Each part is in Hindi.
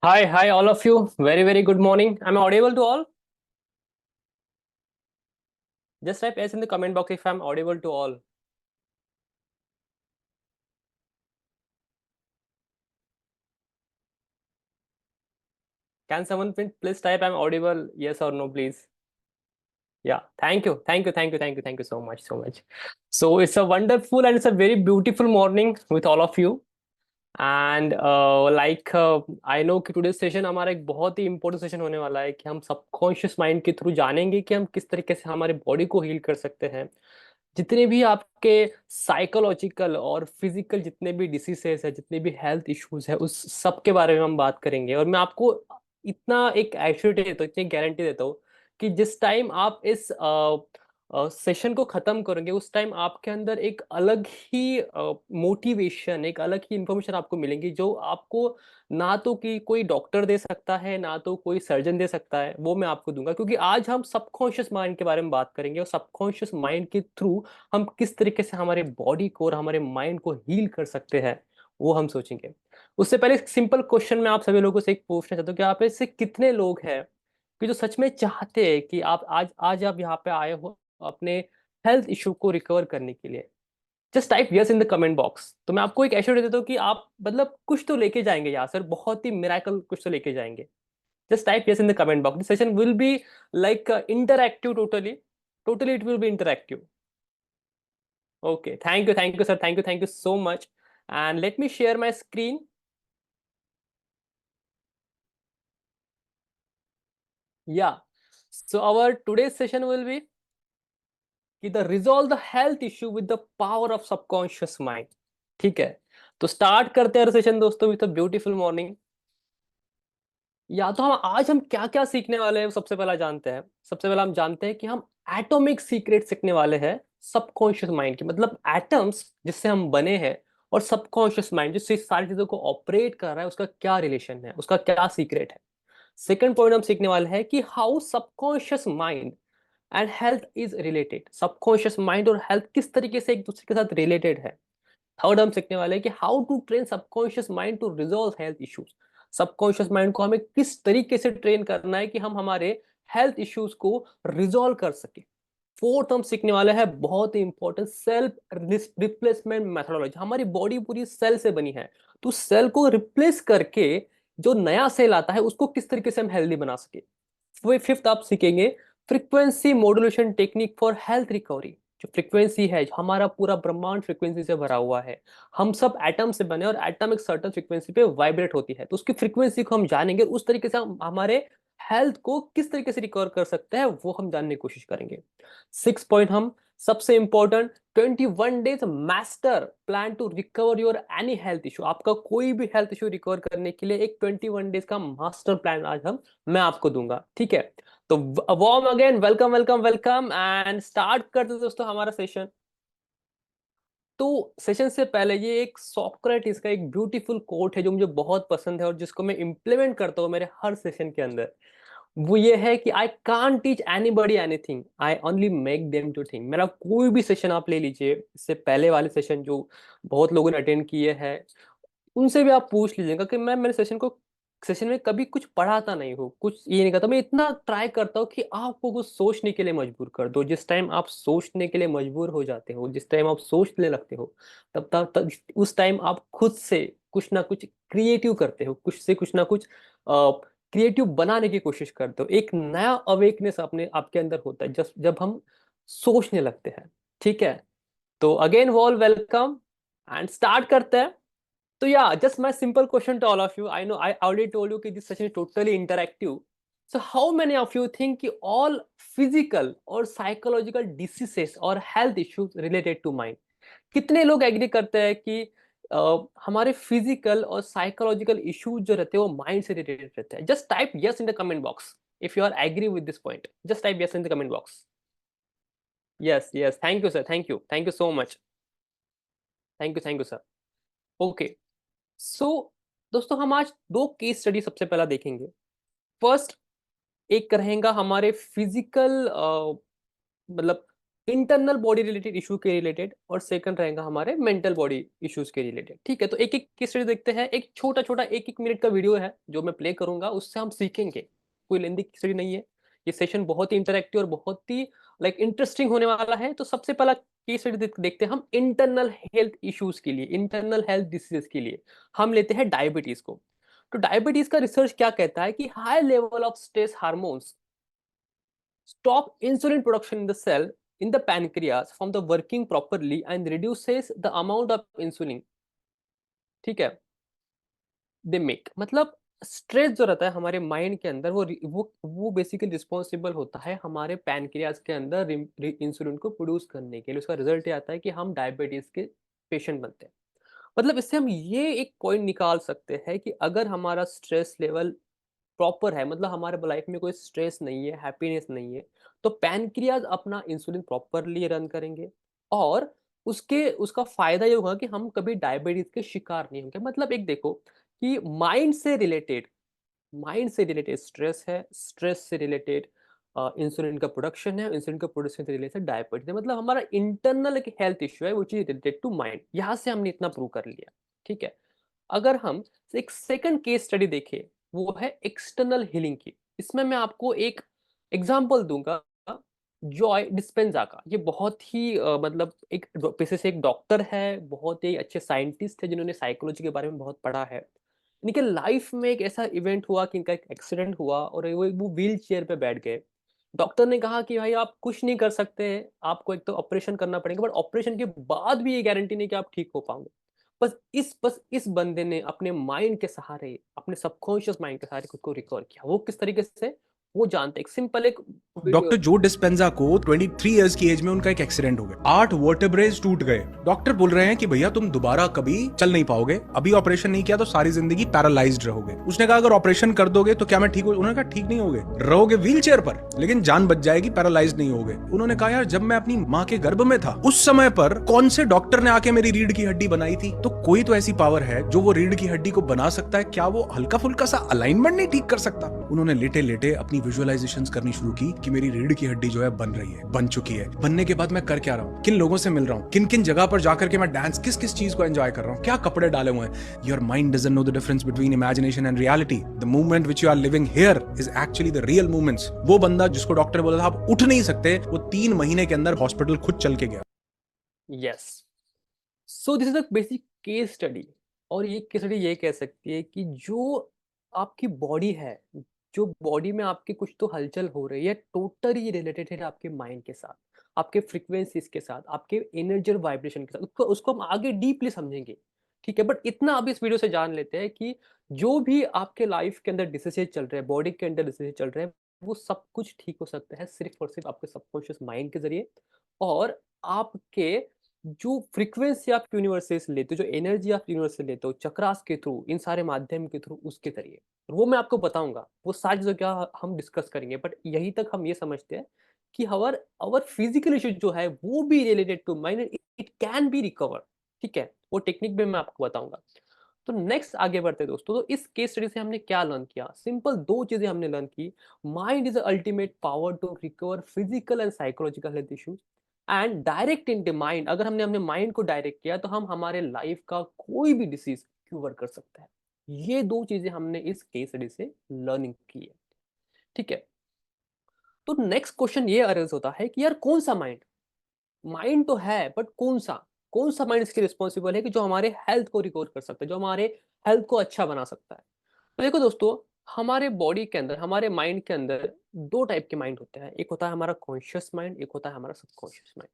Hi, all of you. Very good morning. Am I audible to all? Just type S in the comment box if I'm audible to all. Can someone please type I'm audible, yes or no, please? Yeah, thank you so much. So it's a wonderful and it's a very beautiful morning with all of you. And like I know कि टुडे सेशन हमारा एक बहुत ही इंपॉर्टेंट सेशन होने वाला है कि हम सबकॉन्शियस माइंड के थ्रू जानेंगे कि हम किस तरीके से हमारे बॉडी को हील कर सकते हैं। जितने भी आपके साइकोलॉजिकल और फिजिकल जितने भी डिसीजेस है, जितने भी हेल्थ इश्यूज है, उस सब के बारे में हम बात करेंगे। और मैं आपको इतना एक एश्योरिटी देता हूँ, इतनी गारंटी देता हूँ कि जिस टाइम आप इस सेशन को खत्म करेंगे उस टाइम आपके अंदर एक अलग ही मोटिवेशन, एक अलग ही इंफॉर्मेशन आपको मिलेंगी जो आपको ना तो कि कोई डॉक्टर दे सकता है, ना तो कोई सर्जन दे सकता है, वो मैं आपको दूंगा। क्योंकि आज हम सबकॉन्शियस माइंड के बारे में बात करेंगे और सबकॉन्शियस माइंड के थ्रू हम किस तरीके से हमारे बॉडी को और हमारे माइंड को हील कर सकते हैं, वो हम सोचेंगे। उससे पहले एक सिंपल क्वेश्चन मैं आप सभी लोगों से एक पूछना चाहता हूँ कि आप ऐसे कितने लोग हैं कि जो सच में चाहते हैं कि आप आज आज आप यहाँ पे आए हो अपने हेल्थ इशू को रिकवर करने के लिए। Just type yes in the comment box. तो मैं आपको एक एश्योरेंस देता हूँ कि आप मतलब कुछ तो लेके जाएंगे यहाँ सर, बहुत ही मिराकल कुछ तो लेके जाएंगे। Just type yes in the comment box. Session will be like interactive, totally it will be interactive. Okay, thank you sir, thank you so much. And let me share my screen. Yeah, so our today's session will be कि the resolve the health issue with the power of subconscious mind. ठीक है, तो स्टार्ट करते हैं सेशन दोस्तों विद अ ब्यूटीफुल मॉर्निंग। या तो हम क्या क्या सीखने वाले हैं, सबसे पहला जानते हैं। सबसे पहला हम जानते हैं कि हम एटॉमिक सीक्रेट सीखने वाले हैं सबकॉन्शियस माइंड की, मतलब एटम्स जिससे हम बने हैं और सबकॉन्शियस माइंड जिससे इस सारी चीजों को ऑपरेट कर रहा है, उसका क्या रिलेशन है, उसका क्या सीक्रेट है। सेकंड पॉइंट हम सीखने वाले हैं कि how subconscious mind and health is related. Subconscious mind और हेल्थ किस तरीके से एक दूसरे के साथ रिलेटेड है। थर्ड हम सीखने वाले हैं कि how to train subconscious mind to resolve health issues. Subconscious mind को हमें किस तरीके से ट्रेन करना है कि हम हमारे हेल्थ इश्यूज को रिजॉल्व कर सके। फोर्थ हम सीखने वाले हैं बहुत ही इंपॉर्टेंट, सेल्फ रिप्लेसमेंट मेथोडोलॉजी। हमारी बॉडी पूरी सेल से बनी है, तो सेल को रिप्लेस करके जो नया सेल आता है उसको किस तरीके से हम हेल्दी बना सके। फिफ्थ आप सीखेंगे frequency modulation technique for health recovery. जो फ्रीक्वेंसी है, हमारा पूरा ब्रह्मांड फ्रीक्वेंसी से भरा हुआ है। हम सब एटम से बने और एटम एक सर्टेन फ्रीक्वेंसी पे वाइब्रेट होती है, तो उसकी फ्रीक्वेंसी को हम जानेंगे, उस तरीके से हम हमारे हेल्थ को किस तरीके से रिकवर कर सकते हैं वो हम जानने की कोशिश करेंगे। सिक्स पॉइंट हम सबसे important 21 days master plan to recover your any health issue. आपका कोई भी हेल्थ इशू रिकवर करने के लिए एक 21 डेज का मास्टर प्लान आज हम मैं आपको दूंगा। ठीक है, तो warm again welcome and start करते हैं दोस्तों हमारा सेशन। तो सेशन से पहले ये एक सोक्रेटिस का एक ब्यूटीफुल कोट है जो मुझे बहुत पसंद है और जिसको मैं इंप्लीमेंट करता हूँ मेरे हर सेशन के अंदर। वो ये है कि I can't teach anybody anything, I only make them to think. मेरा कोई भी सेशन आप ले लीजिए, इससे पहले वाले सेशन जो बहुत लोगों ने अटेंड किए हैं उनसे भी आप पूछ लीजिएगा कि मैं मेरे सेशन में कभी कुछ पढ़ाता नहीं हूँ, कुछ ये नहीं करता। मैं इतना ट्राई करता हूँ कि आपको कुछ सोचने के लिए मजबूर कर दो। जिस टाइम आप सोचने के लिए मजबूर हो जाते हो, जिस टाइम आप सोचने लगते हो, तब उस टाइम आप खुद से कुछ ना कुछ क्रिएटिव करते हो, कुछ से कुछ ना कुछ क्रिएटिव बनाने की कोशिश करते हो। एक नया अवेकनेस अपने आपके अंदर होता है जब हम सोचने लगते हैं। ठीक है, तो again wall welcome and start करते हैं। So yeah, just my simple question to all of you. I know I already told you that this session is totally interactive. So how many of you think कि all physical और psychological diseases और health issues related to mind? कितने लोग एग्री करते हैं कि हमारे फिजिकल और साइकोलॉजिकल इश्यूज जो रहते हैं वो माइंड से रिलेटेड रहते हैं? Just type yes in the comment box if you are agree with this point. Just type yes in the comment box. Yes yes, thank you sir, thank you so much. Thank you sir. Okay, so दोस्तों हम आज दो केस स्टडी सबसे पहला देखेंगे। फर्स्ट एक रहेगा हमारे फिजिकल मतलब इंटरनल बॉडी रिलेटेड इशू के रिलेटेड, और सेकंड रहेगा हमारे मेंटल बॉडी इश्यूज के रिलेटेड। ठीक है, तो एक एक केस स्टडी देखते हैं। एक छोटा छोटा 1-1 मिनट का वीडियो है जो मैं प्ले करूंगा, उससे हम सीखेंगे। कोई लेंदी स्टडी नहीं है, ये सेशन बहुत ही इंटरेक्टिव और बहुत ही लाइक इंटरेस्टिंग होने वाला है। तो सबसे पहला केस स्टडी देखते हैं हम इंटरनल हेल्थ इश्यूज के लिए, इंटरनल हेल्थ डिसीजेस के लिए। हम लेते हैं डायबिटीज को। तो डायबिटीज का रिसर्च क्या कहता है कि high level of stress hormones stop insulin production in the cell in the pancreas from the working properly and reduces the amount of insulin, ठीक है, दे मेक। मतलब स्ट्रेस जो रहता है हमारे माइंड के अंदर, वो बेसिकली रिस्पॉन्सिबल होता है हमारे पैनक्रियाज के अंदर इंसुलिन को प्रोड्यूस करने के लिए। उसका रिजल्ट ये आता है कि हम डायबिटीज के पेशेंट बनते हैं। मतलब इससे हम ये एक पॉइंट निकाल सकते हैं कि अगर हमारा स्ट्रेस लेवल प्रॉपर है, मतलब हमारे लाइफ में कोई स्ट्रेस नहीं है, हैप्पीनेस नहीं है, तो पैनक्रियाज अपना इंसुलिन प्रॉपरली रन करेंगे, और उसके उसका फायदा ये होगा कि हम कभी डायबिटीज के शिकार नहीं होंगे। मतलब एक देखो कि माइंड से रिलेटेड स्ट्रेस है, स्ट्रेस से रिलेटेड इंसुलिन का प्रोडक्शन है, इंसुलिन का प्रोडक्शन से रिलेटेड डायबिटीज है। मतलब हमारा इंटरनल एक हेल्थ इश्यू है which is related to mind. यहाँ से हमने इतना प्रूव कर लिया। ठीक है, अगर हम एक सेकंड केस स्टडी देखें, वो है एक्सटर्नल हीलिंग की। इसमें मैं आपको एक एग्जांपल दूंगा जॉय डिस्पेंजा का। ये बहुत ही मतलब एक पेशे से एक डॉक्टर है, बहुत ही अच्छे साइंटिस्ट है जिन्होंने साइकोलॉजी के बारे में बहुत पढ़ा है। इनके लाइफ में एक ऐसा इवेंट हुआ कि इनका एक एक्सीडेंट हुआ और वो व्हील चेयर पे बैठ गए। डॉक्टर ने कहा कि भाई आप कुछ नहीं कर सकते, आपको एक तो ऑपरेशन करना पड़ेगा, बट ऑपरेशन के बाद भी ये गारंटी नहीं कि आप ठीक हो पाओगे। बस इस बंदे ने अपने माइंड के सहारे, अपने सबकॉन्शियस माइंड के सहारे खुद को रिकवर किया। वो किस तरीके से, वो जानते एक सिंपल एक वीडियो। डॉक्टर जो डिस्पेंजा को 23 इयर्स की एज में उनका एक एक्सीडेंट हो गया, 8 वर्टेब्रेज टूट गए। डॉक्टर बोल रहे हैं कि भैया तुम दोबारा कभी चल नहीं पाओगे, अभी ऑपरेशन नहीं किया तो सारी जिंदगी पैरालाइज्ड रहोगे। उसने कहा अगर ऑपरेशन कर दोगे तो क्या मैं ठीक हो? उन्होंने कहा ठीक नहीं होगे, रहोगे व्हील चेयर पर, लेकिन जान बच जाएगी, पैरालाइज नहीं होगे। उन्होंने कहा यार जब मैं अपनी माँ के गर्भ में था उस समय पर कौन से डॉक्टर ने आके मेरी रीढ़ की हड्डी बनाई थी? तो कोई तो ऐसी पावर है जो वो रीढ़ की हड्डी को बना सकता है, क्या वो हल्का फुल्का सा अलाइनमेंट नहीं ठीक कर सकता? उन्होंने लेटे लेटे अपनी विजुअलाइजेशंस करनी शुरू की कि मेरी रीढ़ की हड्डी जो है बन रही है, बन चुकी है। बनने के बाद मैं कर क्या रहा हूँ, किन लोगों से मिल रहा हूँ, किन किन जगह पर जाकर के मैं डांस, किस किस चीज को एंजॉय कर रहा हूँ, क्या कपड़े डाले हुए हैं। Your mind doesn't know the difference between imagination and reality. The movement which you are living here is actually the real movements. वो बंदा जिसको डॉक्टर ने बोला था आप उठ नहीं सकते, वो 3 महीने के अंदर हॉस्पिटल खुद चल के गया। Yes, so this is a basic case study. और ये केस स्टडी ये कह सकती है कि जो आपकी बॉडी है, जो बॉडी में आपकी कुछ तो हलचल हो रही है, टोटली रिलेटेड है आपके माइंड के साथ, आपके फ्रीक्वेंसीज के साथ, आपके एनर्जी और वाइब्रेशन के साथ। उसको हम आगे डीपली समझेंगे। ठीक है, बट इतना अब इस वीडियो से जान लेते हैं कि जो भी आपके लाइफ के अंदर डिसीजेज चल रहे हैं, बॉडी के अंदर डिसीजेज चल रहे हैं, वो सब कुछ ठीक हो सकता है सिर्फ और सिर्फ आपके सबकॉन्शियस माइंड के जरिए, और आपके जो फ्रीक्वेंसी आप यूनिवर्स से लेते हो, जो एनर्जी आप यूनिवर्स से लेते हो, चक्रास के थ्रू, इन सारे माध्यम के थ्रू, उसके जरिए। वो मैं आपको बताऊंगा, वो सारी चीजें क्या हम डिस्कस करेंगे। बट यहीं तक हम ये समझते हैं कि आवर आवर फिजिकल इश्यूज जो है वो भी related to mind, it can be recover. ठीक है, वो टेक्निक भी मैं आपको बताऊंगा। तो नेक्स्ट आगे बढ़ते हैं दोस्तों। तो इस केस स्टडी से हमने क्या लर्न किया? सिंपल 2 चीजें हमने लर्न की। Mind is ultimate power to recover physical and psychological health issues, and direct in the mind, अगर हमने अपने माइंड को डायरेक्ट किया तो हम हमारे लाइफ का कोई भी डिसीज क्यूर कर सकते हैं। ये 2 चीजें हमने इस केस स्टडी से लर्निंग की है। ठीक है, तो नेक्स्ट क्वेश्चन ये अरेज होता है कि यार कौन सा माइंड? माइंड तो है, बट कौन सा माइंड इसके रिस्पॉन्सिबल है कि जो हमारे हेल्थ को रिकवर कर सकता है, जो हमारे हेल्थ को अच्छा बना सकता है? तो देखो दोस्तों, हमारे बॉडी के अंदर, हमारे माइंड के अंदर 2 टाइप के माइंड होते हैं। एक होता है हमारा कॉन्शियस माइंड, एक होता है हमारा सबकॉन्शियस माइंड।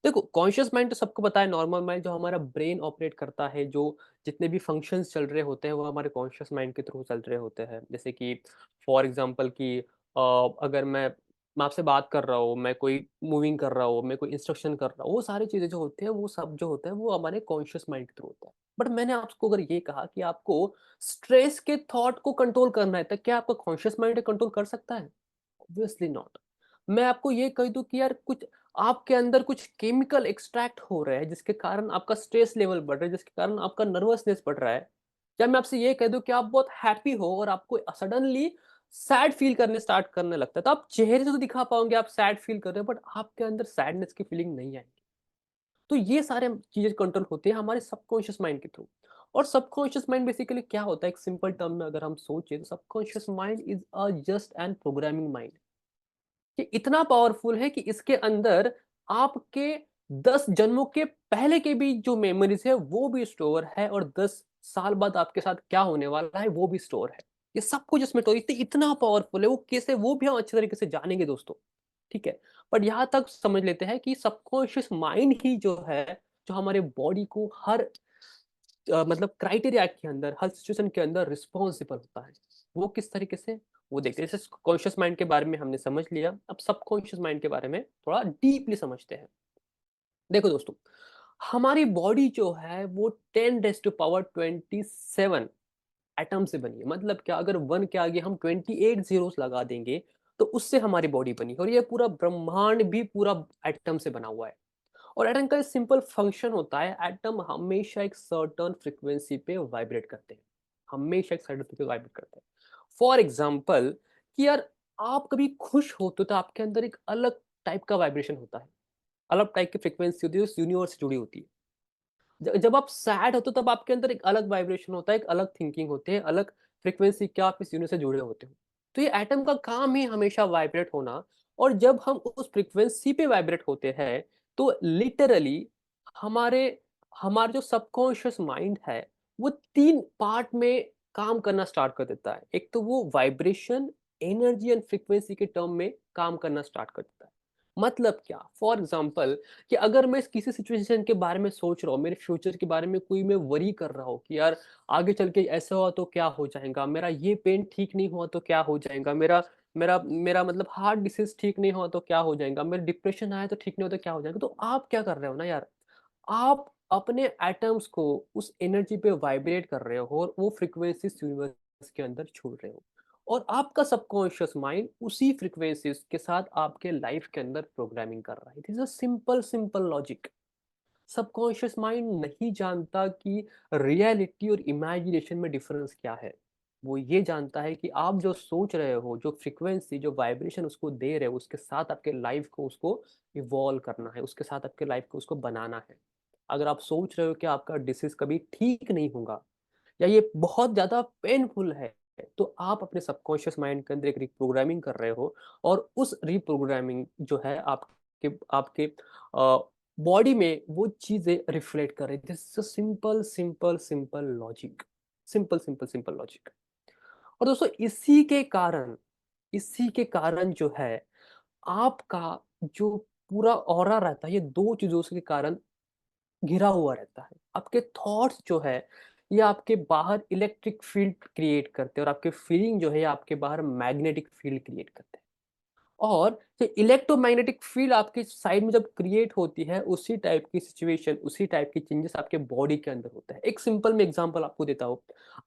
देखो, कॉन्शियस माइंड तो सबको पता है, नॉर्मल माइंड जो हमारा ब्रेन ऑपरेट करता है, जो जितने भी फंक्शंस चल रहे होते हैं वो हमारे कॉन्शियस माइंड के थ्रू चल रहे होते हैं। जैसे कि फॉर एग्जांपल कि अगर मैं आपसे बात कर रहा हूँ, मैं कोई मूविंग कर रहा हूँ, मैं कोई इंस्ट्रक्शन कर रहा हूँ, वो सारी चीजें जो होती हैं, वो सब जो होता है वो हमारे कॉन्शियस माइंड के थ्रू होता है। बट मैंने आपको अगर ये कहा कि आपको स्ट्रेस के थॉट को कंट्रोल करना है, तो क्या आपका कॉन्शियस माइंड कंट्रोल कर सकता है? Obviously not. मैं आपको ये कह दूं कि यार कुछ आपके अंदर कुछ केमिकल एक्सट्रैक्ट हो रहे हैं जिसके कारण आपका स्ट्रेस लेवल बढ़ रहा है, जिसके कारण आपका नर्वसनेस बढ़ रहा है। या मैं आपसे ये कह दूं कि आप बहुत हैप्पी हो और आपको सडनली सैड फील करने स्टार्ट करने लगता है। तो आप चेहरे से तो दिखा पाओगे आप सैड फील कर रहे हो, बट आपके अंदर सैडनेस की फीलिंग नहीं आएगी। तो ये सारे चीजें कंट्रोल होते हैं हमारे सबकॉन्शियस माइंड के थ्रू। और सबकॉन्शियस माइंड बेसिकली क्या होता है, एक सिंपल टर्म में अगर हम सोचें तो subconscious mind is a just and programming mind. ये इतना पावरफुल है कि इसके अंदर आपके 10 जन्मों के पहले के भी जो मेमोरीज है वो भी स्टोर है, और 10 साल बाद आपके साथ क्या होने वाला है वो भी स्टोर है। ये सब कुछ इसमें स्टोर, इतना पावरफुल है वो, कैसे वो भी हम अच्छे तरीके से जानेंगे दोस्तों। ठीक है। बट यहाँ तक समझ लेते हैं कि सबकॉन्शियस माइंड ही जो है, जो हमारे बॉडी को हर मतलब क्राइटेरिया के अंदर, हर सिचुएशन के अंदर रिस्पॉन्सिबल होता है। वो किस तरीके से, वो देखते हैं। जैसे कॉन्शियस माइंड के बारे में हमने समझ लिया, अब सबकॉन्शियस माइंड के बारे में थोड़ा डीपली समझते हैं। देखो दोस्तों, हमारी बॉडी जो है वो 10⁻27 एटम से बनी है। मतलब क्या, अगर 1 के आगे हम 28 जीरोस लगा देंगे तो उससे हमारी बॉडी बनी है। और ये पूरा ब्रह्मांड भी पूरा एटम से बना हुआ है। और एटम का सिंपल फंक्शन होता है, एटम हमेशा एक सर्टेन फ्रीक्वेंसी पे वाइब्रेट करते हैं। हमेशा एक सर्टेन फ्रीक्वेंसी पे वाइब्रेट करते हैं। फॉर एग्जांपल, कि यार आप कभी खुश होते हो तो आपके अंदर एक अलग टाइप का वाइब्रेशन होता है, अलग टाइप की फ्रीक्वेंसी होती है, उस यूनिवर्स से जुड़ी होती है। जब आप सैड होते हो तब आपके अंदर एक अलग वाइब्रेशन होता है, एक अलग थिंकिंग होती है, अलग फ्रीक्वेंसी, क्या आप इस यूनिवर्स से जुड़े होते हो। तो ये एटम का काम ही हमेशा वाइब्रेट होना। और जब हम उस फ्रीक्वेंसी पे वाइब्रेट होते हैं तो लिटरली हमारे हमारा जो सबकॉन्शियस माइंड है वो 3 पार्ट में काम करना स्टार्ट कर देता है। एक तो वो वाइब्रेशन, एनर्जी एंड फ्रीक्वेंसी के टर्म में काम करना स्टार्ट कर देता है। मतलब क्या, फॉर एग्जाम्पल, कि अगर मैं किसी सिचुएशन के बारे में सोच रहा हूँ, मेरे फ्यूचर के बारे में कोई मैं वरी कर रहा हूँ कि यार आगे चल के ऐसा हुआ तो क्या हो जाएगा, मेरा ये पेन ठीक नहीं हुआ तो क्या हो जाएगा, मेरा मेरा मेरा मतलब हार्ट डिसीज ठीक नहीं हुआ तो क्या हो जाएगा, मेरा डिप्रेशन आया तो ठीक नहीं हुआ तो क्या हो जाएगा। तो आप क्या कर रहे हो ना यार, आप अपने एटम्स को उस एनर्जी पे वाइब्रेट कर रहे हो और वो फ्रीक्वेंसीज यूनिवर्स के अंदर छोड़ रहे हो। और आपका सबकॉन्शियस माइंड उसी फ्रीक्वेंसीज के साथ आपके लाइफ के अंदर प्रोग्रामिंग कर रहा है। This is a simple simple logic. Subconscious mind नहीं जानता कि रियलिटी और इमेजिनेशन में डिफरेंस क्या है। वो ये जानता है कि आप जो सोच रहे हो, जो फ्रीक्वेंसी, जो वाइब्रेशन उसको दे रहे हो, उसके साथ आपके लाइफ को उसको इवॉल्व करना है, उसके साथ आपके लाइफ को उसको बनाना है। अगर आप सोच रहे हो कि आपका डिसीज कभी ठीक नहीं होगा या ये बहुत ज़्यादा पेनफुल है, तो आप अपने सबकॉन्शियस माइंड के अंदर एक रिप्रोग्रामिंग कर रहे हो। और उस रिप्रोग्रामिंग जो है आपके आपके बॉडी में वो चीज़ें रिफ्लेक्ट कर रही है। This is simple simple simple logic, simple simple simple logic. और दोस्तों इसी के कारण जो है आपका जो पूरा ऑरा रहता है, ये 2 चीज़ों के कारण घिरा हुआ रहता है। आपके थॉट्स जो है ये आपके बाहर इलेक्ट्रिक फील्ड क्रिएट करते हैं, और आपके फीलिंग जो है ये आपके बाहर मैग्नेटिक फील्ड क्रिएट करते हैं। और ये इलेक्ट्रोमैग्नेटिक फील्ड आपके साइड में जब क्रिएट होती है, उसी टाइप की सिचुएशन, उसी टाइप की चेंजेस आपके बॉडी के अंदर होता है। एक सिंपल मैं एग्जांपल आपको देता हूँ।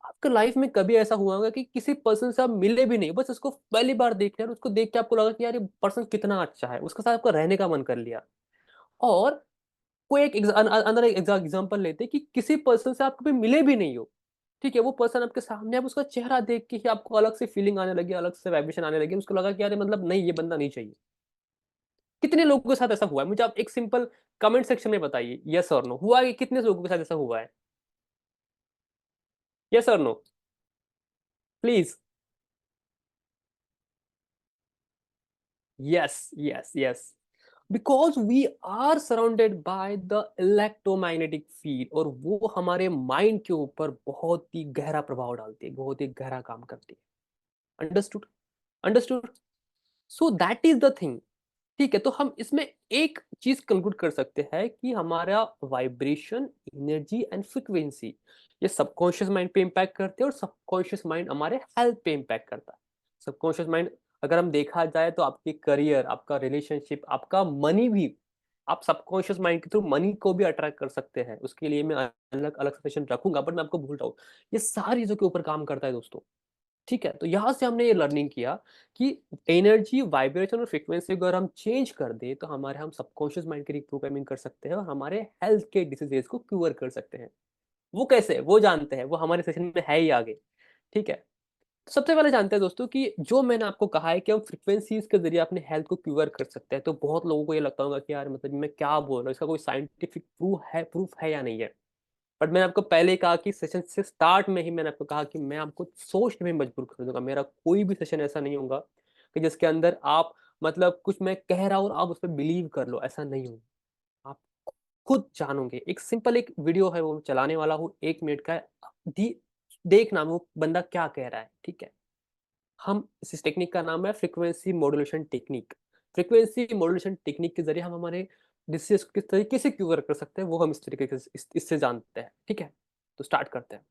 आपके लाइफ में कभी ऐसा हुआ होगा कि किसी पर्सन से आप मिले भी नहीं, बस उसको पहली बार देख लिया और उसको देख के आपको लगा कि यार ये पर्सन कितना अच्छा है, उसके साथ आपका रहने का मन कर लिया। और कोई एक अंदर एक एग्जांपल लेते हैं कि किसी पर्सन से आप कभी मिले भी नहीं हो, ठीक है, वो पर्सन आपके सामने, आप उसका चेहरा देख के ही आपको अलग से फीलिंग आने लगी, अलग से वाइब्रेशन आने लगी, उसको लगा कि यार मतलब नहीं, ये बंदा नहीं चाहिए। कितने लोगों के साथ ऐसा हुआ है, मुझे आप एक सिंपल कमेंट सेक्शन में बताइए, यस और नो, हुआ है कि कितने लोगों के साथ ऐसा हुआ है? यस और no, please. Yes, yes, yes. Because we are surrounded by the electromagnetic field, और वो हमारे माइंड के ऊपर बहुत ही गहरा प्रभाव डालती है, बहुत ही गहरा काम करती है। Understood? Understood? So that is the thing. ठीक है, तो हम इसमें एक चीज कंक्लूड कर सकते हैं कि हमारा वाइब्रेशन, एनर्जी एंड फ्रीक्वेंसी, ये सबकॉन्शियस माइंड पे इम्पैक्ट करते हैं, और सबकॉन्शियस माइंड हमारे हेल्थ पे इम्पैक्ट करता है। सबकॉन्शियस माइंड, अगर हम देखा जाए तो आपकी करियर, आपका रिलेशनशिप, आपका मनी भी, आप सबकॉन्शियस माइंड के थ्रू मनी को भी अट्रैक्ट कर सकते हैं। उसके लिए मैं अलग अलग सेशन रखूंगा, बट मैं आपको भूल रहा हूँ। ये सारी चीजों के ऊपर काम करता है दोस्तों। ठीक है, तो यहाँ से हमने ये लर्निंग किया कि एनर्जी, वाइब्रेशन और फ्रीक्वेंसी अगर हम चेंज कर दें तो हम सबकॉन्शियस माइंड की रिप्रोग्रामिंग कर सकते हैं, और हमारे हेल्थ के डिसीजेस को क्योर कर सकते हैं। वो कैसे, वो जानते हैं, वो हमारे सेशन में है ही आगे। ठीक है। सबसे पहले जानते हैं दोस्तों कि जो मैंने आपको कहा है कि हम फ्रीक्वेंसीज के जरिए अपने हेल्थ को क्यूर कर सकते हैं, तो बहुत लोगों को ये लगता होगा कि यार मतलब मैं क्या बोल रहा हूँ, इसका कोई साइंटिफिक प्रूफ है या नहीं है। बट मैंने आपको पहले ही कहा कि सेशन से स्टार्ट में ही मैंने आपको कहा कि मैं आपको सोचने में मजबूर कर दूंगा। मेरा कोई भी सेशन ऐसा नहीं होगा कि जिसके अंदर आप मतलब कुछ मैं कह रहा हूँ और आप उस पर बिलीव कर लो, ऐसा नहीं होगा। आप खुद जानोगे। एक सिंपल एक वीडियो है वो मैं चलाने वाला हूँ, 1 मिनट का है। देखना वो बंदा क्या कह रहा है, ठीक है। हम इस टेक्निक का नाम है frequency modulation technique. Frequency modulation technique के जरिए हम हमारे डिसीज किस तरीके से क्यूर कर सकते हैं वो हम इस तरीके से इससे जानते हैं, ठीक है। तो स्टार्ट करते हैं।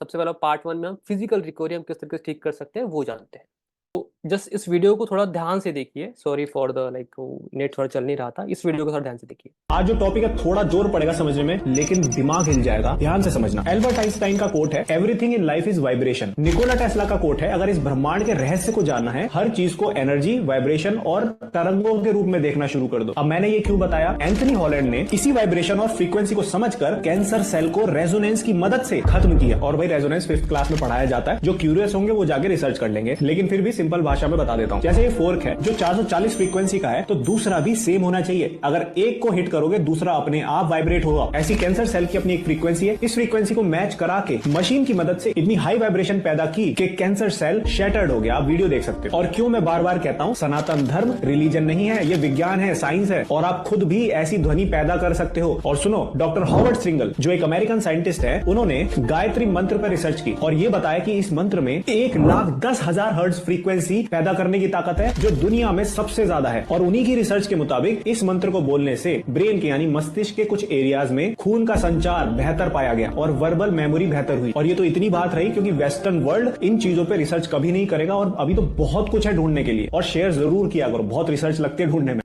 सबसे पहला पार्ट 1 में हम फिजिकल रिकवरी हम किस तरीके से ठीक कर सकते हैं वो जानते हैं। तो जस्ट इस वीडियो को थोड़ा ध्यान से देखिए। Sorry for the like net थोड़ा चल नहीं रहा था। इस वीडियो को थोड़ा ध्यान से देखिए। आज जो टॉपिक है थोड़ा जोर पड़ेगा समझने में, लेकिन दिमाग हिल जाएगा। ध्यान से समझना। एल्बर्ट आइंस्टाइन का कोट है, everything in life is vibration. Nikola Tesla का कोट है, अगर इस ब्रह्मांड के रहस्य को जानना है, हर चीज को एनर्जी, वाइब्रेशन और तरंगों के रूप में देखना शुरू कर दो। अब मैंने ये क्यों बताया? एंथनी हॉलैंड ने इसी वाइब्रेशन और फ्रीक्वेंसी को समझकर कैंसर सेल को रेजोनेंस की मदद से खत्म किया। और भाई रेजोनेंस 5th क्लास में पढ़ाया जाता है, जो क्यूरियस होंगे वो जाके रिसर्च कर लेंगे, लेकिन फिर भी सिंपल भाषा में बता देता हूं। जैसे ये फोर्क है जो 440 फ्रीक्वेंसी का है, तो दूसरा भी सेम होना चाहिए। अगर एक को हिट करोगे दूसरा अपने आप वाइब्रेट होगा। ऐसी कैंसर सेल की अपनी एक फ्रीक्वेंसी है। इस फ्रीक्वेंसी को मैच करा के मशीन की मदद से इतनी हाई वाइब्रेशन पैदा की कि कैंसर सेल शैटर्ड हो गया। आप वीडियो देख सकते हो। और क्यों मैं बार बार कहता हूं, सनातन धर्म रिलीजन नहीं है, ये विज्ञान है, साइंस है, और आप खुद भी ऐसी ध्वनि पैदा कर सकते हो। और सुनो, डॉक्टर हॉवर्ड श्रिंगल जो एक अमेरिकन साइंटिस्ट है, उन्होंने गायत्री मंत्र पर रिसर्च की और ये बताया कि इस मंत्र में 1,10,000 हर्ट्ज फ्रीक्वेंसी पैदा करने की ताकत है, जो दुनिया में सबसे ज्यादा है। और उन्हीं की रिसर्च के मुताबिक इस मंत्र को बोलने से ब्रेन के यानी मस्तिष्क के कुछ एरियाज में खून का संचार बेहतर पाया गया और वर्बल मेमोरी बेहतर हुई। और ये तो इतनी बात रही क्योंकि वेस्टर्न वर्ल्ड इन चीजों पे रिसर्च कभी नहीं करेगा, और अभी तो बहुत कुछ है ढूंढने के लिए। और शेयर जरूर किया करो, बहुत रिसर्च लगती है ढूंढने में।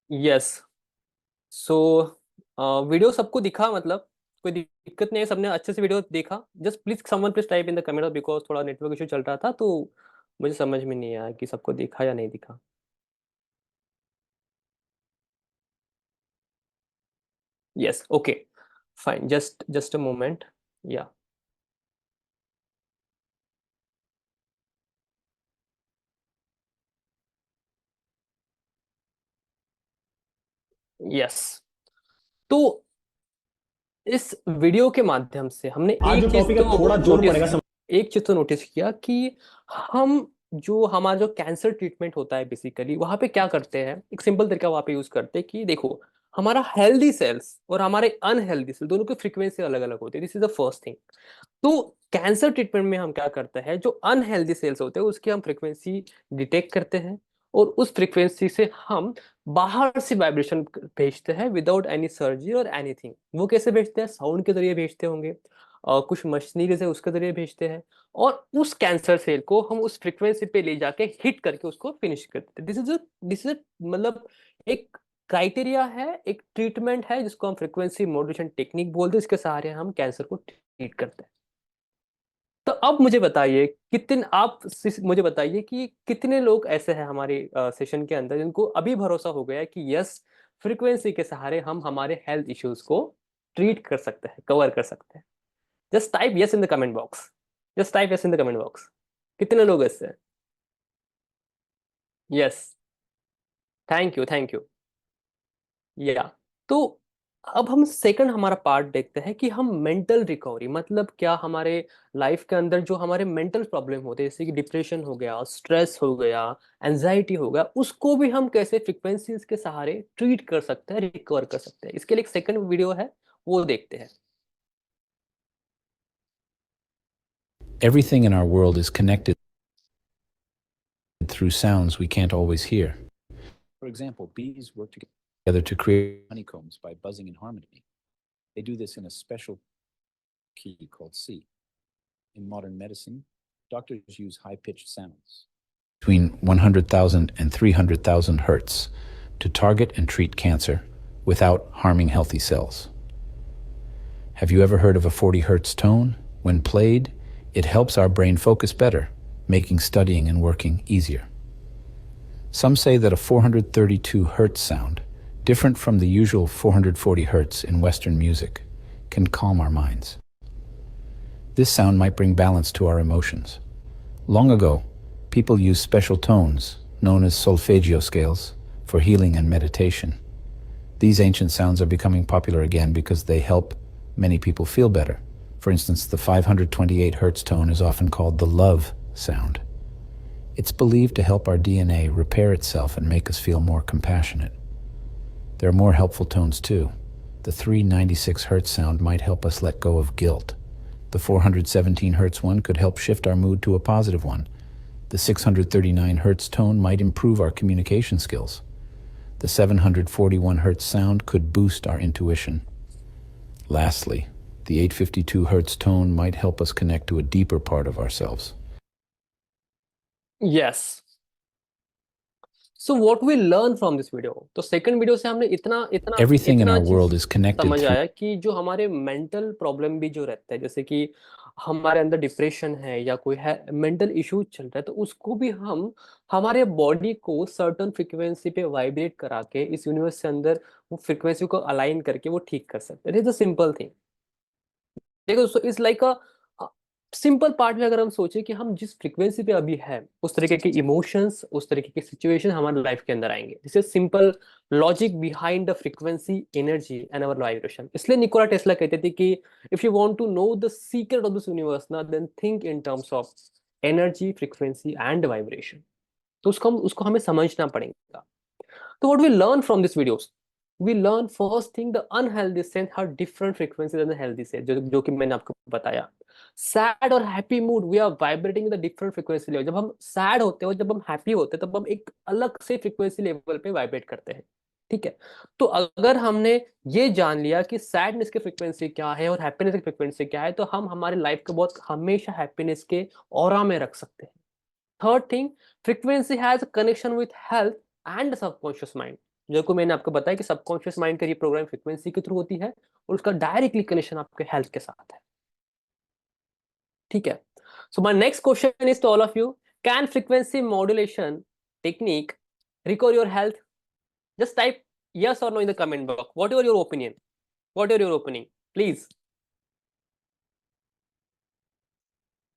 यस। सो वीडियो सबको दिखा, मतलब कोई दिक्कत नहीं है, सबने अच्छे से वीडियो देखा। Just please someone please type in the comment, because थोड़ा नेटवर्क इशू चल रहा था तो मुझे समझ में नहीं आया कि सबको दिखा या नहीं दिखा। Yes, okay, fine, just a moment. या यस। तो इस वीडियो के माध्यम से हमने आज जो टॉपिक है थोड़ा जोर पड़ेगा एक चीज तो नोटिस किया कि हम जो हमारा जो कैंसर ट्रीटमेंट होता है बेसिकली वहां पे क्या करते हैं, एक सिंपल तरीका वहां पे यूज करते हैं कि देखो हमारा हेल्दी सेल्स और हमारे अनहेल्दी सेल्स दोनों की फ्रीक्वेंसी अलग अलग होती है। This is the first thing. तो कैंसर ट्रीटमेंट में हम क्या करते हैं, जो अनहेल्दी सेल्स होते हैं उसकी हम फ्रीक्वेंसी डिटेक्ट करते हैं और उस फ्रीक्वेंसी से हम बाहर से वाइब्रेशन भेजते हैं विदाउट एनी सर्जरी और एनीथिंग। वो कैसे भेजते हैं? साउंड के जरिए भेजते होंगे, कुछ मशीनरी से उसके जरिए भेजते हैं, और उस कैंसर सेल को हम उस फ्रीक्वेंसी पे ले जाके हिट करके उसको फिनिश करते हैं। दिस इज मतलब एक क्राइटेरिया है, एक ट्रीटमेंट है जिसको हम फ्रीक्वेंसी मॉड्यूलेशन टेक्निक बोलते हैं। इसके सहारे हम कैंसर को ट्रीट करते हैं। तो अब मुझे बताइए मुझे बताइए कि कितने लोग ऐसे हैं हमारे सेशन के अंदर जिनको अभी भरोसा हो गया है कि यस, फ्रीक्वेंसी के सहारे हम हमारे हेल्थ इश्यूज को ट्रीट कर सकते हैं, कवर कर सकते हैं। Just type yes in the comment box. Just type yes in the comment box. कितने लोग ऐसे हैं? Yes, thank you, thank you. या तो अब हम सेकंड हमारा पार्ट देखते हैं कि हम मेंटल रिकवरी मतलब क्या, हमारे लाइफ के अंदर जो हमारे मेंटल प्रॉब्लम होते हैं जैसे कि डिप्रेशन हो गया, स्ट्रेस हो गया, एंजाइटी हो गया, उसको भी हम कैसे फ्रीक्वेंसीज के सहारे ट्रीट कर सकते हैं, रिकवर कर सकते हैं। इसके लिए एक सेकंड वीडियो है, वो देखते हैं। Everything in our world is connected through sounds we can't always hear. For example, bees work together to create honeycombs by buzzing in harmony. They do this in a special key called C. In modern medicine, doctors use high-pitched sounds between 100,000 and 300,000 hertz to target and treat cancer without harming healthy cells. Have you ever heard of a 40 hertz tone? When played, it helps our brain focus better, making studying and working easier. Some say that a 432 hertz sound, different from the usual 440 hertz in Western music, can calm our minds. This sound might bring balance to our emotions. Long ago, people used special tones, known as solfeggio scales, for healing and meditation. These ancient sounds are becoming popular again because they help many people feel better. For instance, the 528 Hz tone is often called the love sound. It's believed to help our DNA repair itself and make us feel more compassionate. There are more helpful tones too. The 396 Hz sound might help us let go of guilt. The 417 Hz one could help shift our mood to a positive one. The 639 Hz tone might improve our communication skills. The 741 Hz sound could boost our intuition. Lastly, the 852 Hz tone might help us connect to a deeper part of ourselves. Yes. So what we learn from this video? तो सेकंड वीडियो से हमने इतना इतना Everything in इतना our चीज world is connected समझ through आया कि जो हमारे मेंटल प्रॉब्लम भी जो रहता है, जैसे कि हमारे अंदर डिप्रेशन है या कोई है मेंटल इश्यूज चल रहा है, तो उसको भी हम हमारे बॉडी को सर्टन फ्रीक्वेंसी पे वाइब्रेट करा के इस यूनिवर्स से अंदर वो फ्रीक्वेंसी को अलाइन करके वो ठीक कर सकते हैं। It is a simple thing. देखो दोस्तों, इस लाइक अ सिंपल पार्ट में अगर हम सोचे कि हम जिस फ्रीक्वेंसी पे अभी है, उस तरीके के इमोशंस, उस तरीके के सिचुएशन हमारे लाइफ के अंदर आएंगे। This is simple logic behind the frequency, energy and our vibration. इसलिए निकोला टेस्ला कहते थे कि if you want to know the secret of this universe ना, then think in terms of energy, frequency and vibration. तो उसको हमें समझना पड़ेगा। तो what we learn from these videos, we learn first thing, the unhealthy sense have different frequencies than the healthy sense, जो कि मैंने आपको बताया। सैड और happy mood, we are vibrating the different frequency level. जब हम सैड होते हैं और जब हम हैप्पी होते हैं, तब हम एक अलग से फ्रीक्वेंसी लेवल पे वाइब्रेट करते हैं। ठीक है, तो अगर हमने ये जान लिया कि सैडनेस की फ्रीक्वेंसी क्या है और हैप्पीनेस की फ्रीक्वेंसी क्या है, तो हम हमारे लाइफ को बहुत हमेशा हैप्पीनेस के ऑरा में रख सकते हैं। Third thing, frequency has connection with health and subconscious mind. जो को मैंने आपको बताया कि सबकॉन्शियस माइंड का रिप्रोग्राम फ्रीक्वेंसी के थ्रू होती है और उसका डायरेक्टली कनेक्शन आपके हेल्थ के साथ है। ठीक है, so my next question is to all of you, can frequency modulation technique recover your health? Just type yes or no in the comment box. Whatever your opinion, whatever your opinion, please.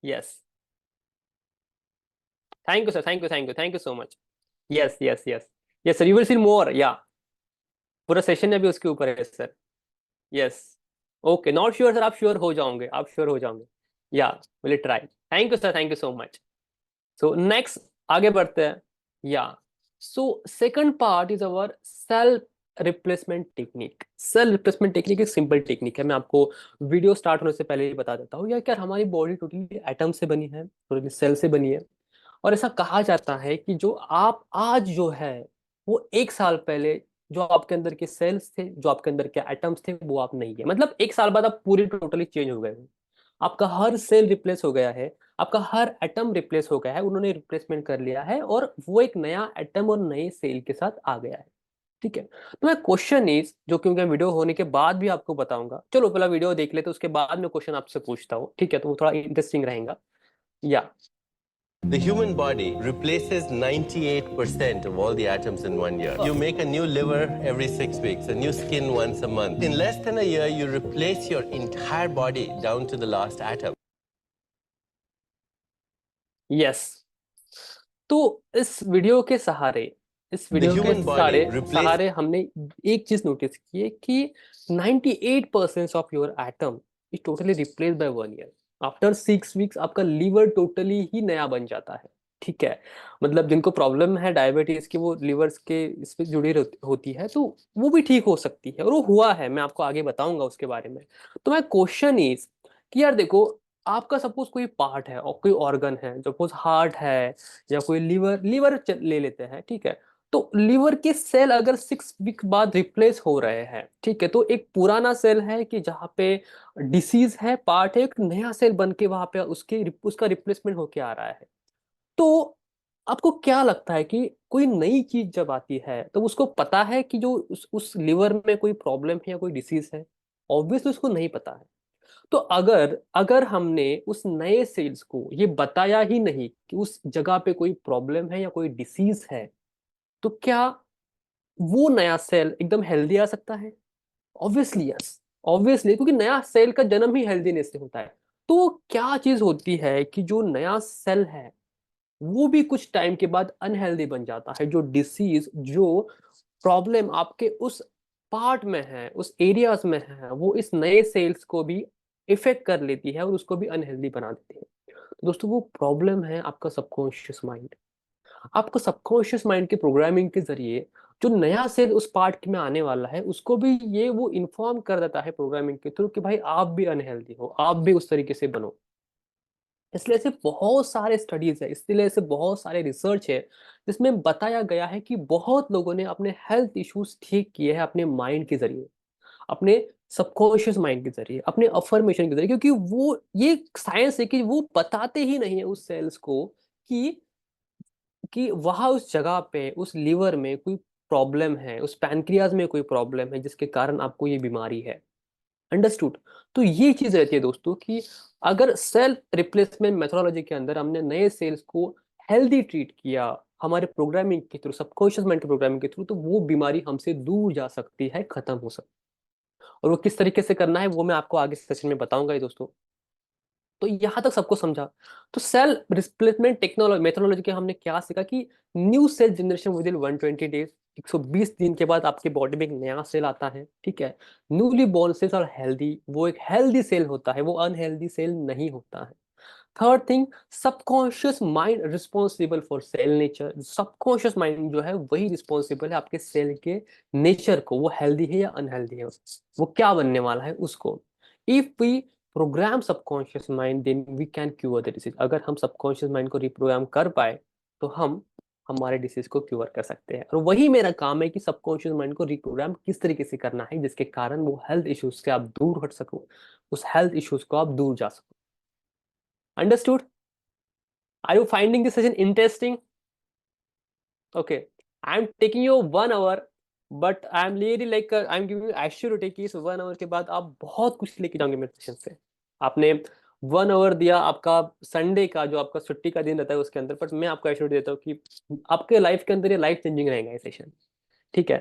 Yes, thank you sir, thank you so much. Yes, yes sir, you will see more. Yeah, पूरा सेशन अभी उसके ऊपर है sir. Yes, okay, not sure sir, आप श्योर हो जाओगे, आप श्योर हो जाओगे। या will try. Thank you sir, thank you so much. So next आगे बढ़ते हैं। या so second part is our self replacement technique. Self replacement technique एक सिंपल टेक्निक है, मैं आपको वीडियो स्टार्ट होने से पहले ही बता देता हूँ। यार हमारी बॉडी टोटली एटम से बनी है, टोटली सेल से बनी है। और ऐसा कहा जाता है कि जो आप आज जो है, वो एक साल पहले जो आपके अंदर के सेल्स थे, जो आपके अंदर के एटम्स थे, वो आप नहीं है। मतलब एक साल बाद आप पूरी टोटली चेंज हो गए हो। आपका हर सेल रिप्लेस हो गया है, आपका हर एटम रिप्लेस हो गया है, उन्होंने रिप्लेसमेंट कर लिया है और वो एक नया एटम और नए सेल के साथ आ गया है। ठीक है, तो मैं क्वेश्चन इज, जो कि मैं वीडियो होने के बाद भी आपको बताऊंगा। चलो पहला वीडियो देख लेते, उसके बाद में क्वेश्चन आपसे पूछता हूँ। ठीक है, तो वो थोड़ा इंटरेस्टिंग रहेगा। या The human body replaces 98% of all the atoms in 1 year. You make a new liver every 6 weeks, a new skin once a month. In less than a year, you replace your entire body down to the last atom. Yes, तो इस वीडियो के सहारे, इस वीडियो के human body सहारे replace- सहारे हमने एक चीज नोटिस की है कि 98% of your atom is totally replaced by 1 year. After 6 weeks आपका लीवर टोटली ही नया बन जाता है। ठीक है, मतलब जिनको प्रॉब्लम है डायबिटीज की, वो लीवर्स के इस पे जुड़ी होती है, तो वो भी ठीक हो सकती है, और वो हुआ है, मैं आपको आगे बताऊंगा उसके बारे में। तो मैं क्वेश्चन इज कि यार देखो, आपका सपोज कोई पार्ट है और कोई ऑर्गन है, सपोज हार्ट है या कोई लीवर ले लेते हैं। ठीक है, तो लीवर के सेल अगर 6 वीक बाद रिप्लेस हो रहे हैं, ठीक है, तो एक पुराना सेल है कि जहाँ पे डिसीज है, पार्ट है, एक नया सेल बन के वहां पे उसका रिप्लेसमेंट होके आ रहा है। तो आपको क्या लगता है कि कोई नई चीज जब आती है, तो उसको पता है कि जो उस लिवर में कोई प्रॉब्लम है या कोई डिसीज है? ऑब्वियसली उसको नहीं पता है। तो अगर अगर हमने उस नए सेल्स को ये बताया ही नहीं कि उस जगह पे कोई प्रॉब्लम है या कोई डिसीज है, तो क्या वो नया सेल एकदम हेल्दी आ सकता है? ऑब्वियसली यस, ऑब्वियसली, क्योंकि नया सेल का जन्म ही हेल्दीनेस से होता है। तो क्या चीज होती है कि जो नया सेल है वो भी कुछ टाइम के बाद अनहेल्दी बन जाता है। जो डिसीज, जो प्रॉब्लम आपके उस पार्ट में है, उस एरियाज में है, वो इस नए सेल्स को भी इफेक्ट कर लेती है और उसको भी अनहेल्दी बना देती है। तो दोस्तों वो प्रॉब्लम है आपका सबकॉन्शियस माइंड। आपको सबकॉन्शियस माइंड के प्रोग्रामिंग के जरिए जो नया सेल उस पार्ट में आने वाला है उसको भी ये वो इन्फॉर्म कर देता है प्रोग्रामिंग के थ्रू कि भाई आप भी अनहेल्दी हो, आप भी उस तरीके से बनो। इसलिए ऐसे बहुत सारे स्टडीज है, इसलिए ऐसे बहुत सारे रिसर्च है जिसमें बताया गया है कि बहुत लोगों ने अपने हेल्थ इश्यूज ठीक किए हैं अपने माइंड के जरिए, अपने सबकॉन्शियस माइंड के जरिए, अपने अफर्मेशन के जरिए। क्योंकि वो ये साइंस है कि वो बताते ही नहीं है उस सेल्स को कि वहां उस जगह पे उस लीवर में कोई प्रॉब्लम है, उस पैनक्रियाज में कोई प्रॉब्लम है जिसके कारण आपको ये बीमारी है। अंडरस्टूड। तो ये चीज रहती है दोस्तों कि अगर सेल रिप्लेसमेंट मेथोडोलॉजी के अंदर हमने नए सेल्स को हेल्दी ट्रीट किया हमारे प्रोग्रामिंग के थ्रू, सबकॉन्शियस माइंड के प्रोग्रामिंग के थ्रू, तो वो बीमारी हमसे दूर जा सकती है, खत्म हो सकती है। और वो किस तरीके से करना है वो मैं आपको आगे सेशन में बताऊंगा ही दोस्तों। तो यहां तक सबको समझा। तो सेल रिप्लेसमेंट टेक्नोलॉजी मेथोडोलॉजी के हमने क्या सीखा कि new cell generation within 120 days, 120 दिन के बाद आपके बॉडी में एक नया सेल आता है, ठीक है। न्यूली बोर्न सेल्स और हेल्दी, वो एक हेल्दी सेल होता है, वो अनहेल्दी सेल नहीं होता है। Third thing, subconscious mind responsible for sale nature. Subconscious mind जो है वही रिस्पॉन्सिबल है आपके सेल के नेचर को, वो हेल्दी है या अनहेल्दी है, वो क्या बनने वाला है उसको। If we program subconscious mind then we can cure the disease. अगर हम सबकॉन्शियस माइंड को रिप्रोग्राम कर पाए तो हम हमारे डिसीज को क्योर कर सकते हैं। और वही मेरा काम है कि सबकॉन्शियस माइंड को रिप्रोग्राम किस तरीके से करना है जिसके कारण वो हेल्थ इश्यूज से आप दूर हट सको, उस हेल्थ इश्यूज को आप दूर जा सको। Understood? Are you finding this session interesting? Okay, I'm taking you 1 hour, but I'm really like I'm giving you assurity कि इस 1 hour के बाद आप बहुत कुछ लेके जाओगे मेरे सेशन से। आपने 1 hour दिया आपका संडे का, जो आपका छुट्टी का दिन रहता है उसके अंदर, बट मैं आपको एश्योरिटी देता हूँ कि आपके लाइफ के अंदर ये लाइफ चेंजिंग रहेगा ये सेशन, ठीक है।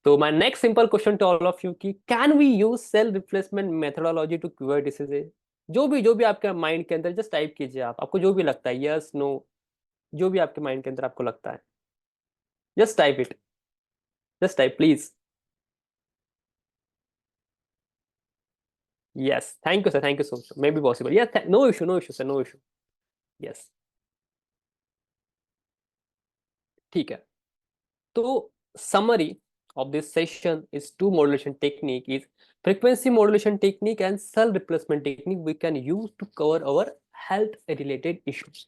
तो my next simple question to all of you कि can we use cell replacement methodology to cure diseases? जो भी आपके माइंड के अंदर जस्ट टाइप कीजिए, आप आपको जो भी लगता है, यस नो, जो भी आपके माइंड के अंदर आपको लगता है, just type it, just type please. Yes, thank you sir, thank you so much, maybe possible, yes, no issue, no issue sir, no issue. Yes, ठीक है। तो summary of this session is two modulation technique is frequency modulation technique and cell replacement technique we can use to cover our health related issues.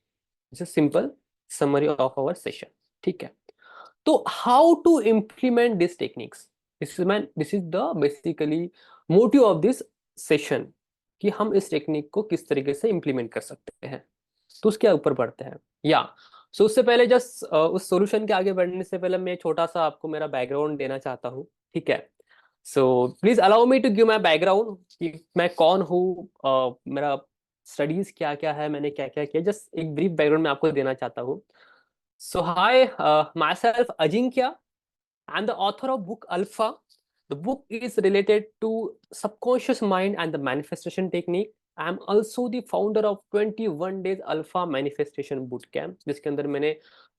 It's a simple summary of our session, ठीक है। तो how to implement these techniques, this is the basically motive of this session कि हम इस टेक्निक को किस तरीके से इम्प्लीमेंट कर सकते हैं। तो उसके ऊपर बढ़ते हैं। या सो उससे पहले जस्ट उस सॉल्यूशन के आगे बढ़ने से पहले मैं छोटा सा आपको मेरा बैकग्राउंड देना चाहता हूँ, ठीक है। So please allow me to give my background कि मैं कौन हूँ, मेरा स्टडीज क्या क्या है, मैंने क्या क्या किया, जस्ट एक ब्रीफ बैकग्राउंड मैं आपको देना चाहता हूँ। So hi, myself Ajinkya. I'm the author of book Alpha. The book is related to subconscious mind and the manifestation technique. I'm also the founder of 21 days Alpha Manifestation Bootcamp, जिसके अंदर मैंने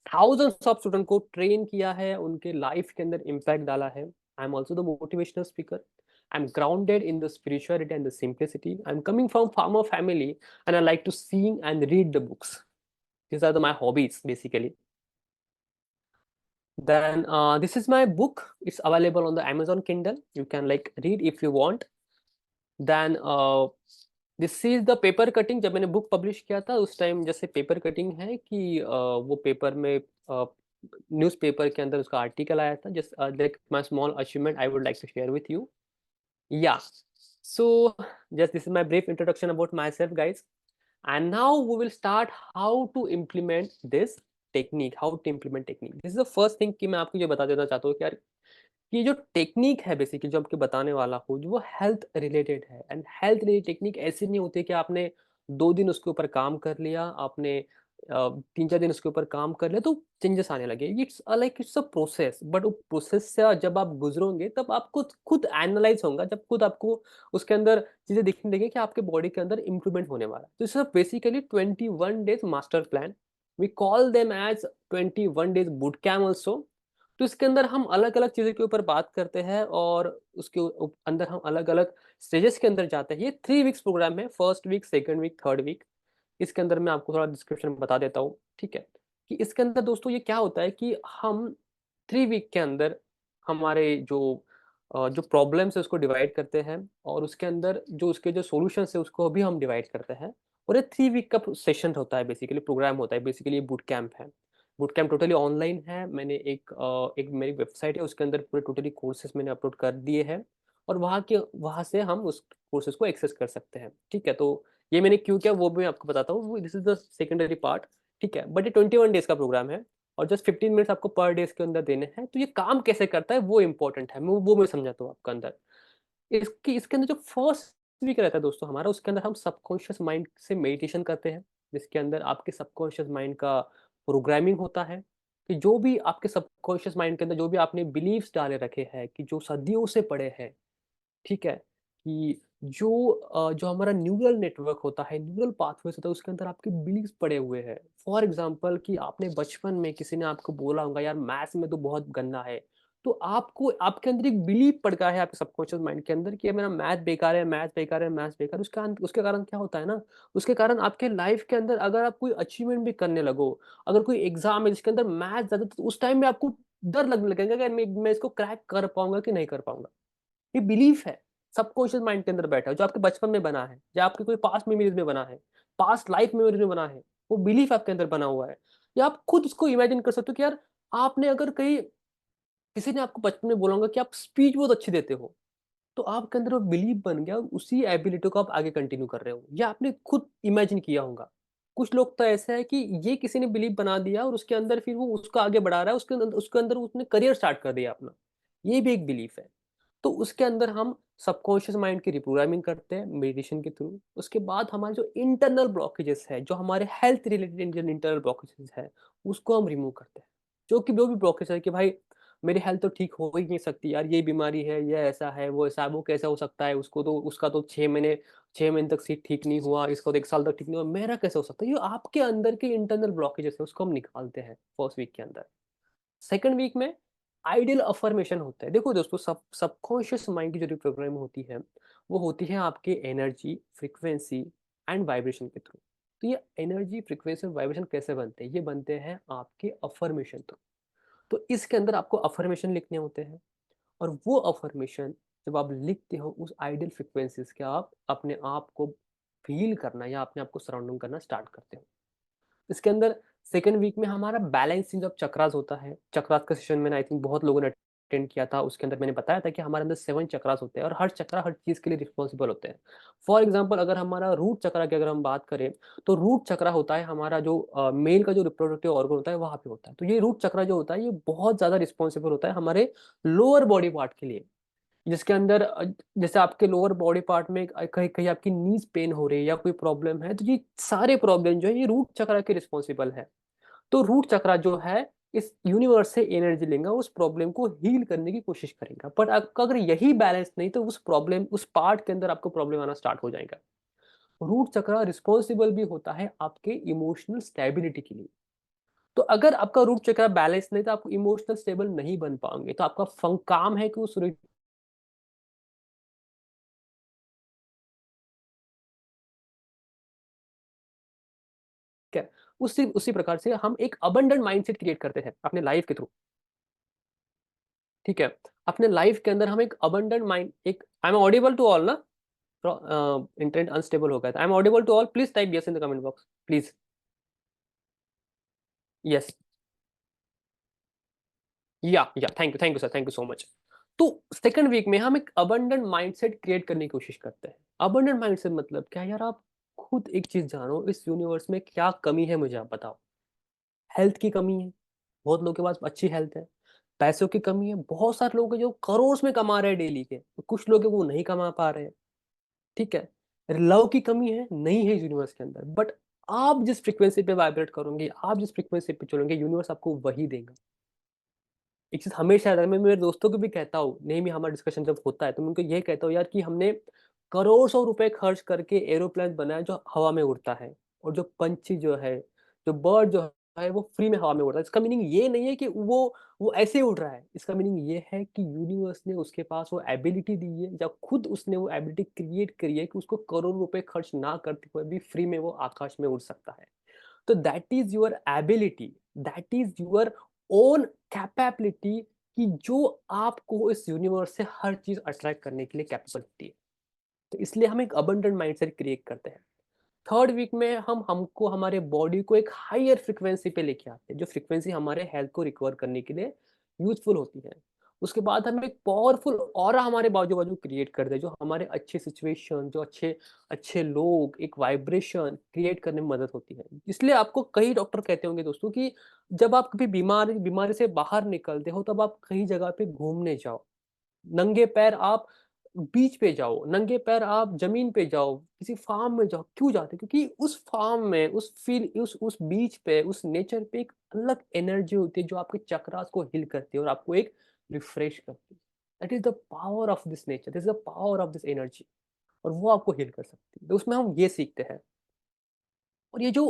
thousands of students को train किया है, उनके life के अंदर impact डाला है। I'm also the motivational speaker. I'm grounded in the spirituality and the simplicity. I'm coming from farmer family and I like to sing and read the books. These are my hobbies basically. Then this is my book. It's available on the Amazon Kindle. You can like read if you want. Then this is the paper cutting. जब मैंने बुक पब्लिश किया था उस टाइम जैसे पेपर कटिंग है कि वो पेपर में न्यूज़पेपर के अंदर उसका आर्टिकल आया था। Just like my small achievement I would like to share with you. Yeah so just this is my brief introduction about myself guys. And now we will start how to implement this technique, how to implement technique. This is the first thing कि मैं आपको ये बता देना चाहता हूँ कि यार ये जो टेक्निक है बेसिकली जो आपको बताने वाला हूँ वो हेल्थ रिलेटेड है। एंड हेल्थ रिलेटेड टेक्निक ऐसी नहीं होती कि आपने 2 दिन उसके ऊपर काम कर लिया, आपने 3-4 दिन उसके ऊपर काम कर लिया तो चेंजेस आने लगे। इट्स अ प्रोसेस, बट वो प्रोसेस से जब आप गुजरोगे तब आपको खुद एनालाइज होगा, जब खुद आपको उसके अंदर चीजें दिखने लगे कि आपके बॉडी के अंदर इंप्रूवमेंट होने वाला है। तो it's basically 21 days master plan, we call them as 21 days boot camp also. तो इसके अंदर हम अलग अलग चीजों के ऊपर बात करते हैं और उसके अंदर हम अलग अलग स्टेजेस के अंदर जाते हैं। ये 3 वीक्स प्रोग्राम है, first week, second week, third week. इसके अंदर मैं आपको थोड़ा डिस्क्रिप्शन में बता देता हूँ, ठीक है? कि इसके अंदर दोस्तों ये क्या होता है कि हम 3 वीक के अंदर हमारे जो प्रॉब्लम्स है उसको डिवाइड करते हैं और उसके अंदर जो उसके जो सॉल्यूशंस है उसको भी हम डिवाइड करते हैं। और ये 3 वीक का सेशन होता है, बेसिकली प्रोग्राम होता है, बेसिकली ये बूट कैंप है। बूट कैंप टोटली ऑनलाइन है। मैंने एक मेरी वेबसाइट है, उसके अंदर पूरे टोटली कोर्सेज मैंने अपलोड कर दिए हैं और वहाँ से हम उस कोर्सेज को एक्सेस कर सकते हैं, ठीक है? तो ये मैंने क्यों किया वो भी मैं आपको बताता हूँ, this is the secondary part, ठीक है? बट ये 21 डेज का प्रोग्राम है और जस्ट 15 मिनट्स आपको पर डेज के अंदर देने हैं। तो ये काम कैसे करता है वो इंपॉर्टेंट है, वो मैं समझाता हूँ आपके अंदर। इसके अंदर जो फर्स्ट वीक रहता है दोस्तों हमारा, उसके अंदर हम सबकॉन्शियस माइंड से मेडिटेशन करते हैं, जिसके अंदर आपके सबकॉन्शियस माइंड का प्रोग्रामिंग होता है कि जो भी आपके सबकॉन्शियस माइंड के अंदर जो भी आपने बिलीव्स डाले रखे हैं कि जो सदियों से पड़े हैं, ठीक है? कि जो हमारा न्यूरल नेटवर्क होता है, न्यूरल पाथवेज़ होता है, उसके अंदर आपके बिलीव्स पड़े हुए हैं। फॉर एग्ज़ाम्पल कि आपने बचपन में किसी ने आपको बोला होगा यार मैथ्स में तो बहुत गंदा है। तो आपको आपके अंदर एक बिलीव पड़ गया है आपके सबकॉन्शियस माइंड के अंदर कि ये मेरा मैथ बेकार है, मैथ्स बेकार है, मैथ्स बेकार है। उसके कारण क्या होता है ना, उसके कारण आपके लाइफ़ के अंदर अगर आप कोई अचीवमेंट भी करने लगो, अगर कोई एग्ज़ाम है जिसके अंदर मैथ्स ज़्यादा, तो उस टाइम में आपको डर लगने लगेगा कि मैं इसको क्रैक कर पाऊँगा कि नहीं कर पाऊँगा। ये बिलीफ है, सबकॉन्शियस माइंड के अंदर बैठा है, जो आपके बचपन में बना है, या आपके कोई पास्ट मेमोरीज में बना है, पास्ट लाइफ मेमोरीज में बना है, वो बिलीफ आपके अंदर बना हुआ है। या आप खुद उसको इमेजिन कर सकते हो कि यार आपने अगर कहीं किसी ने आपको बचपन में बोला होगा कि आप स्पीच बहुत अच्छी देते हो, तो आपके अंदर वो बिलीव बन गया और उसी एबिलिटी को आप आगे कंटिन्यू कर रहे हो, या आपने खुद इमेजिन किया होगा। कुछ लोग तो ऐसे है कि ये किसी ने बिलीव बना दिया और उसके अंदर फिर वो उसको आगे बढ़ा रहा है, उसके अंदर उसने करियर स्टार्ट कर दिया अपना। ये भी एक बिलीफ है। तो उसके अंदर हम सबकॉन्शियस माइंड की रिप्रोग्रामिंग करते हैं मेडिटेशन के थ्रू। उसके बाद हमारे जो इंटरनल ब्लॉकेजेस है, जो हमारे हेल्थ रिलेटेड इंटरनल ब्लॉकेजेस है, उसको हम रिमूव करते हैं। जो भी ब्लॉकेज है कि भाई मेरी हेल्थ तो ठीक हो ही नहीं सकती यार, ये बीमारी है, ये ऐसा है, वो ऐसा है, वो कैसे हो सकता है, उसका तो 6 महीने तक सीट ठीक नहीं हुआ, इसको तो 1 साल तक ठीक नहीं हुआ, मेरा कैसे हो सकता है? ये आपके अंदर के इंटरनल ब्लॉकेजेस है, उसको हम निकालते हैं फर्स्ट वीक के अंदर। सेकंड वीक में आइडियल अफर्मेशन होता है। देखो दोस्तों, सबकॉन्शियस माइंड की जो रिप्रोग्रामिंग होती है वो होती है आपके एनर्जी, फ्रीक्वेंसी एंड वाइब्रेशन के थ्रू। तो ये एनर्जी, फ्रीक्वेंसी और वाइब्रेशन कैसे बनते हैं? ये बनते हैं आपके अफर्मेशन थ्रू। तो इसके अंदर आपको अफर्मेशन लिखने होते हैं और वो अफर्मेशन जब आप लिखते हो उस आइडियल फ्रीक्वेंसीज के, आप अपने आप को फील करना या अपने आप को सराउंडिंग करना स्टार्ट करते हो। इसके अंदर सेकंड वीक में हमारा बैलेंसिंग ऑफ चक्रास होता है। चक्रास का सेशन मैंने आई थिंक बहुत लोगों ने अटेंड किया था। उसके अंदर मैंने बताया था कि हमारे अंदर 7 चक्रास होते हैं और हर चक्रा हर चीज़ के लिए रिस्पॉन्सिबल होते हैं। फॉर एग्जाम्पल अगर हमारा रूट चक्रा की अगर हम बात करें, तो रूट चक्रा होता है हमारा जो मेल का जो रिप्रोडक्टिव ऑर्गन होता है वहाँ पे होता है। तो ये रूट चक्रा जो होता है ये बहुत ज़्यादा रिस्पॉन्सिबल होता है हमारे लोअर बॉडी पार्ट के लिए। जिसके अंदर जैसे आपके लोअर बॉडी पार्ट में कहीं कहीं आपकी नीज पेन हो रही है या कोई प्रॉब्लम है, तो ये सारे प्रॉब्लम जो है ये रूट चक्रा के रिस्पॉन्सिबल है। तो रूट चक्रा जो है इस यूनिवर्स से एनर्जी लेगा, उस प्रॉब्लम को हील करने की कोशिश करेगा। बट अगर यही बैलेंस नहीं, तो उस पार्ट के अंदर आपको प्रॉब्लम आना स्टार्ट हो जाएगा। रूट चक्रा रिस्पॉन्सिबल भी होता है आपके इमोशनल स्टेबिलिटी के लिए। तो अगर आपका रूट चक्रा बैलेंस नहीं, तो आप इमोशनल स्टेबल नहीं बन पाएंगे। तो आपका काम है कि उस है उसी उसी प्रकार से हम एक अबंडेंट माइंडसेट क्रिएट करते हैं अपने लाइफ के थ्रू, ठीक है? अपने लाइफ के अंदर हम एक अबंडेंट माइंड, एक I am audible to all ना? इंटरनेट अनस्टेबल हो गया था। I am audible to all, please type yes in the comment box please. Yes, yeah thank you sir, thank you so much. तो सेकंड वीक में हम एक अबंडेंट माइंडसेट क्रिएट करने की कोशिश करते हैं। अबंडेंट माइंडसेट मतलब क्या यार? आप खुद एक चीज जानो, इस यूनिवर्स में क्या कमी है मुझे आप बताओ। हेल्थ की कमी है, बहुत लोगों के पास अच्छी हेल्थ है। पैसों की कमी है, बहुत सारे लोग हैं जो करोड़ में कमा रहे हैं डेली के, तो कुछ लोग हैं वो नहीं कमा पा रहे हैं, ठीक है? लव की कमी है, नहीं है इस यूनिवर्स के अंदर, बट आप जिस फ्रीक्वेंसी पे वाइब्रेट करोगे, आप जिस फ्रीक्वेंसी पे चलोगे, यूनिवर्स आपको वही देगा। एक चीज हमेशा याद रखना, मैं मेरे दोस्तों को भी कहता हूँ, नहीं भी हमारा डिस्कशन जब होता है तो मैं उनको ये कहता हूँ यार कि हमने करोड़ों रुपए खर्च करके एरोप्लेन बनाया जो हवा में उड़ता है, और जो पंछी जो है, जो बर्ड जो है वो फ्री में हवा में उड़ता है। इसका मीनिंग ये नहीं है कि वो ऐसे ही उड़ रहा है, इसका मीनिंग ये है कि यूनिवर्स ने उसके पास वो एबिलिटी दी है, या खुद उसने वो एबिलिटी क्रिएट करी है कि उसको करोड़ों रुपए खर्च ना करते हुए भी फ्री में वो आकाश में उड़ सकता है। तो that is your ability, that is your own capability, कि जो आपको इस यूनिवर्स से हर चीज अट्रैक्ट करने के लिए कैपेबिलिटी है। तो इसलिए हम एक अबंडेंट माइंडसेट क्रिएट करते हैं। थर्ड वीक में हमको हमारे बॉडी को एक हायर फ्रीक्वेंसी पे लेके आते हैं, जो फ्रीक्वेंसी हमारे हेल्थ को रिकवर करने के लिए यूजफुल होती है। उसके बाद हम एक पावरफुल ऑरा हमारे बाजू बाजू क्रिएट करते हैं, जो हमारे अच्छे सिचुएशन, जो अच्छे अच्छे लोग, एक वाइब्रेशन क्रिएट करने में मदद होती है। इसलिए आपको कई डॉक्टर कहते होंगे दोस्तों कि जब आप कभी बीमारी बीमारी से बाहर निकलते हो तब आप कई जगह पे घूमने जाओ, नंगे पैर आप बीच पे जाओ, नंगे पैर आप जमीन पे जाओ, किसी फार्म में जाओ। क्यों जाते? क्योंकि उस फार्म में, उस बीच पे, उस नेचर पे एक अलग एनर्जी होती है जो आपके चक्रास को हील करती है और आपको एक रिफ्रेश करती है। That is the power of this nature, this is the power of this energy, और वो आपको हील कर सकती है। तो उसमें हम ये सीखते हैं। और ये जो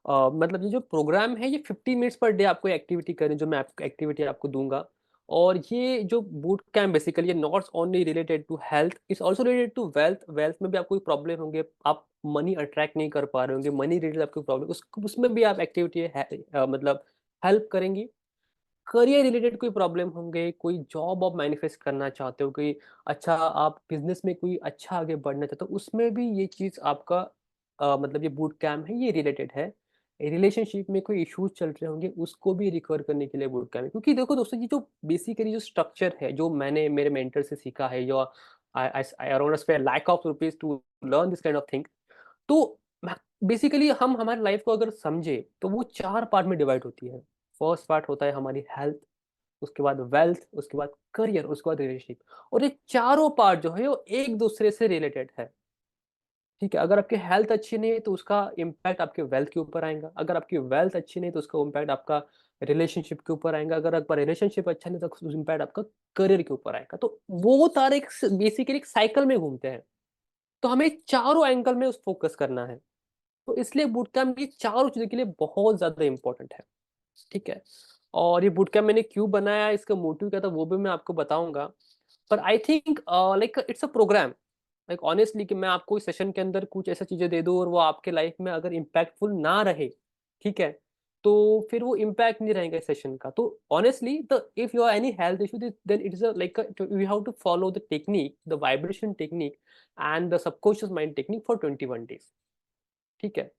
मतलब ये जो प्रोग्राम है, ये 15 मिनट्स पर डे आपको एक्टिविटी करें, जो मैं आपको एक्टिविटी आपको दूंगा। और ये जो बूट कैम्प बेसिकली ये not only related to health, it's also related to wealth. Wealth में भी आपको कोई प्रॉब्लम होंगे, आप मनी अट्रैक्ट नहीं कर पा रहे होंगे, मनी रिलेटेड आपको प्रॉब्लम, उसमें भी आप एक्टिविटी मतलब हेल्प करेंगी। करियर रिलेटेड कोई प्रॉब्लम होंगे, कोई जॉब आप मैनिफेस्ट करना चाहते हो, कोई अच्छा आप बिजनेस में कोई अच्छा आगे बढ़ना चाहते हो, उसमें भी ये चीज़ आपका मतलब ये बूट कैम्प है, ये रिलेटेड है। रिलेशनशिप में कोई इश्यूज चल रहे होंगे, उसको भी रिकवर करने के लिए बूट कैम्प है। क्योंकि देखो दोस्तों, ये जो बेसिकली जो स्ट्रक्चर है, जो मैंने मेरे मेंटर से सीखा है, जो I around spare lakh of rupees to learn this kind of thing. तो बेसिकली हम हमारी लाइफ को अगर समझे तो वो 4 पार्ट में डिवाइड होती है। फर्स्ट पार्ट होता है हमारी हेल्थ, उसके बाद वेल्थ, उसके बाद करियर, उसके बाद रिलेशनशिप। और ये चारों पार्ट जो है वो एक दूसरे से रिलेटेड है। ठीक है, अगर आपकी हेल्थ अच्छी नहीं है तो उसका इम्पैक्ट आपके वेल्थ के ऊपर आएगा, अगर आपकी वेल्थ अच्छी नहीं है तो उसका इम्पैक्ट आपका रिलेशनशिप के ऊपर आएगा, अगर आपका रिलेशनशिप अच्छा नहीं तो इम्पैक्ट आपका करियर के ऊपर आएगा। तो वो तारे एक बेसिकली एक साइकिल में घूमते हैं। तो हमें चारों एंगल में उस फोकस करना है। तो इसलिए बूट कैम्प ये चारों चीजों के लिए बहुत ज्यादा इंपॉर्टेंट है। ठीक है, और ये बूट कैम्प मैंने क्यों बनाया, इसका मोटिव क्या था, वो भी मैं आपको बताऊंगा। पर I think like it's a program, like honestly, कि मैं आपको इस सेशन के अंदर कुछ ऐसा चीजें दे दूं और वो आपके लाइफ में अगर इम्पैक्टफुल ना रहे, ठीक है, तो फिर वो इम्पैक्ट नहीं रहेगा इस सेशन का। तो honestly, the if you are any health issue, then it is like you have to follow the technique, the vibration technique and the subconscious mind technique for 21 days. ठीक है,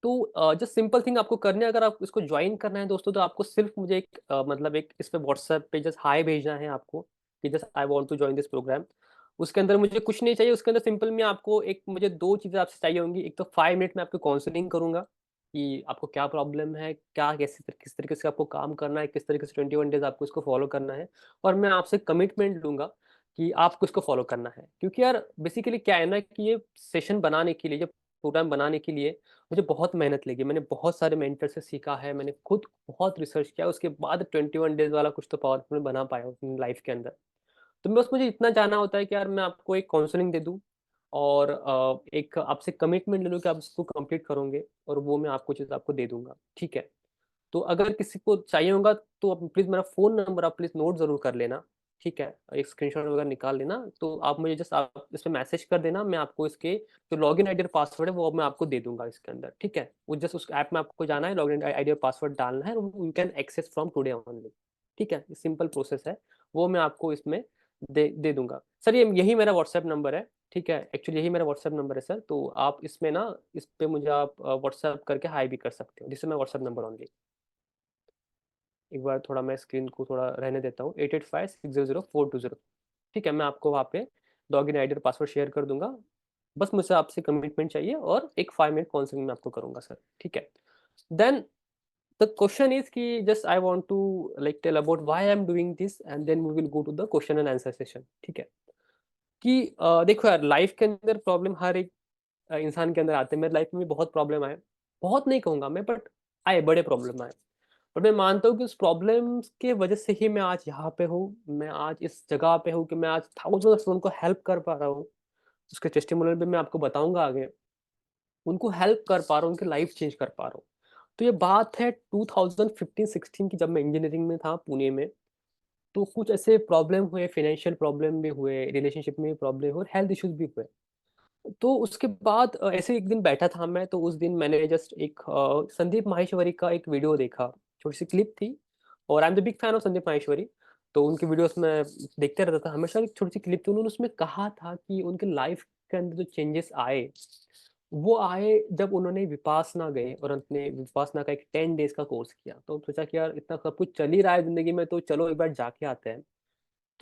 तो जस्ट सिंपल थिंग आपको करनी है, अगर आप इसको ज्वाइन करना है दोस्तों, तो आपको सिर्फ मुझे एक मतलब एक इस पे व्हाट्सएप पे जस्ट हाय भेजना है आपको, कि just I want to join this program. उसके अंदर मुझे कुछ नहीं चाहिए, उसके अंदर सिंपल में आपको एक, मुझे दो चीज़ें आपसे चाहिए होंगी। एक तो 5 मिनट में आपको काउंसलिंग करूंगा कि आपको क्या प्रॉब्लम है, क्या कैसे किस तरीके से आपको काम करना है, किस तरीके से 21 डेज आपको इसको फॉलो करना है। और मैं आपसे कमिटमेंट लूंगा कि आपको इसको फॉलो करना है। क्योंकि यार बेसिकली क्या है ना, कि ये सेशन बनाने के लिए, जब प्रोग्राम बनाने के लिए मुझे बहुत मेहनत लगी। मैंने बहुत सारे मेंटर से सीखा है, मैंने खुद बहुत रिसर्च किया, उसके बाद 21 डेज वाला कुछ तो पावरफुल बना पाया अपनी लाइफ के अंदर। तो बस मुझे इतना जानना होता है कि यार मैं आपको एक काउंसलिंग दे दूं, और एक आपसे कमिटमेंट ले लूं कि आप इसको कंप्लीट करोगे, और वो मैं आपको चीज़ आपको दे दूंगा। ठीक है, तो अगर किसी को चाहिए होगा तो आप प्लीज़ मेरा फ़ोन नंबर आप प्लीज़ नोट ज़रूर कर लेना। ठीक है, एक स्क्रीनशॉट वगैरह निकाल लेना, तो आप मुझे जस्ट आप इस पे मैसेज कर देना, मैं आपको इसके जो लॉगिन आईडी और पासवर्ड है वो मैं आपको दे दूंगा इसके अंदर। ठीक है, वो जस्ट उस ऐप में आपको जाना है, लॉगिन आईडी और पासवर्ड डालना है, you can access from today only. ठीक है, सिंपल प्रोसेस है, वो मैं आपको इसमें दे दूंगा। सर ये यही मेरा व्हाट्सएप नंबर है। ठीक है, एक्चुअली यही मेरा व्हाट्सएप नंबर है सर, तो आप इसमें ना, इस पे मुझे आप व्हाट्सएप करके हाई भी कर सकते हो, जिससे मैं व्हाट्सएप नंबर ओनली। एक बार थोड़ा मैं स्क्रीन को थोड़ा रहने देता हूँ, 8856000420। ठीक है, मैं आपको वहाँ पे लॉगिन आईडी और पासवर्ड शेयर कर दूंगा। बस मुझसे आपसे कमिटमेंट चाहिए, और एक 5 मिनट काउंसलिंग में आपको करूंगा सर। ठीक है, देन द क्वेश्चन इज कि just I want to like tell about why I am doing this, and then we will go to the question and answer session. ठीक है, कि देखो यार, लाइफ के अंदर प्रॉब्लम हर एक इंसान के अंदर आते हैं। मेरी लाइफ में भी बहुत प्रॉब्लम आए, बहुत नहीं कहूँगा मैं, बट आए, बड़े प्रॉब्लम आए। और मैं मानता हूँ कि उस प्रॉब्लम्स के वजह से ही मैं आज यहाँ पे हूँ, मैं आज इस जगह पे हूँ कि मैं आज थाउजेंड ऑफ स्टूडेंट को हेल्प कर पा रहा हूँ। उसके टेस्टिमोनियल भी मैं आपको बताऊँगा आगे। उनको हेल्प कर पा रहा हूँ, उनकी लाइफ चेंज कर पा रहा हूँ। तो ये बात है 2015-16 की, जब मैं इंजीनियरिंग में था पुणे में। तो कुछ ऐसे प्रॉब्लम हुए, फाइनेंशियल प्रॉब्लम भी हुए, रिलेशनशिप में भी प्रॉब्लम हुए और हेल्थ इश्यूज़ भी हुए। तो उसके बाद ऐसे एक दिन बैठा था मैं, तो उस दिन मैंने जस्ट एक संदीप माहेश्वरी का एक वीडियो देखा, छोटी-सी क्लिप थी। और I am the big fan of Sandeep Maheshwari. तो उनकी वीडियोज़ मैं देखते रहता था हमेशा। एक छोटी-सी क्लिप थी, उन्होंने उसमें कहा था कि उनके लाइफ के अंदर जो चेंजेस आए, वो आए जब उन्होंने विपासना गए और अपने विपासना का एक 10 डेज़ का कोर्स किया। तो सोचा कि यार इतना सब कुछ चल ही रहा है ज़िंदगी में, तो चलो एक बार जाके आते हैं।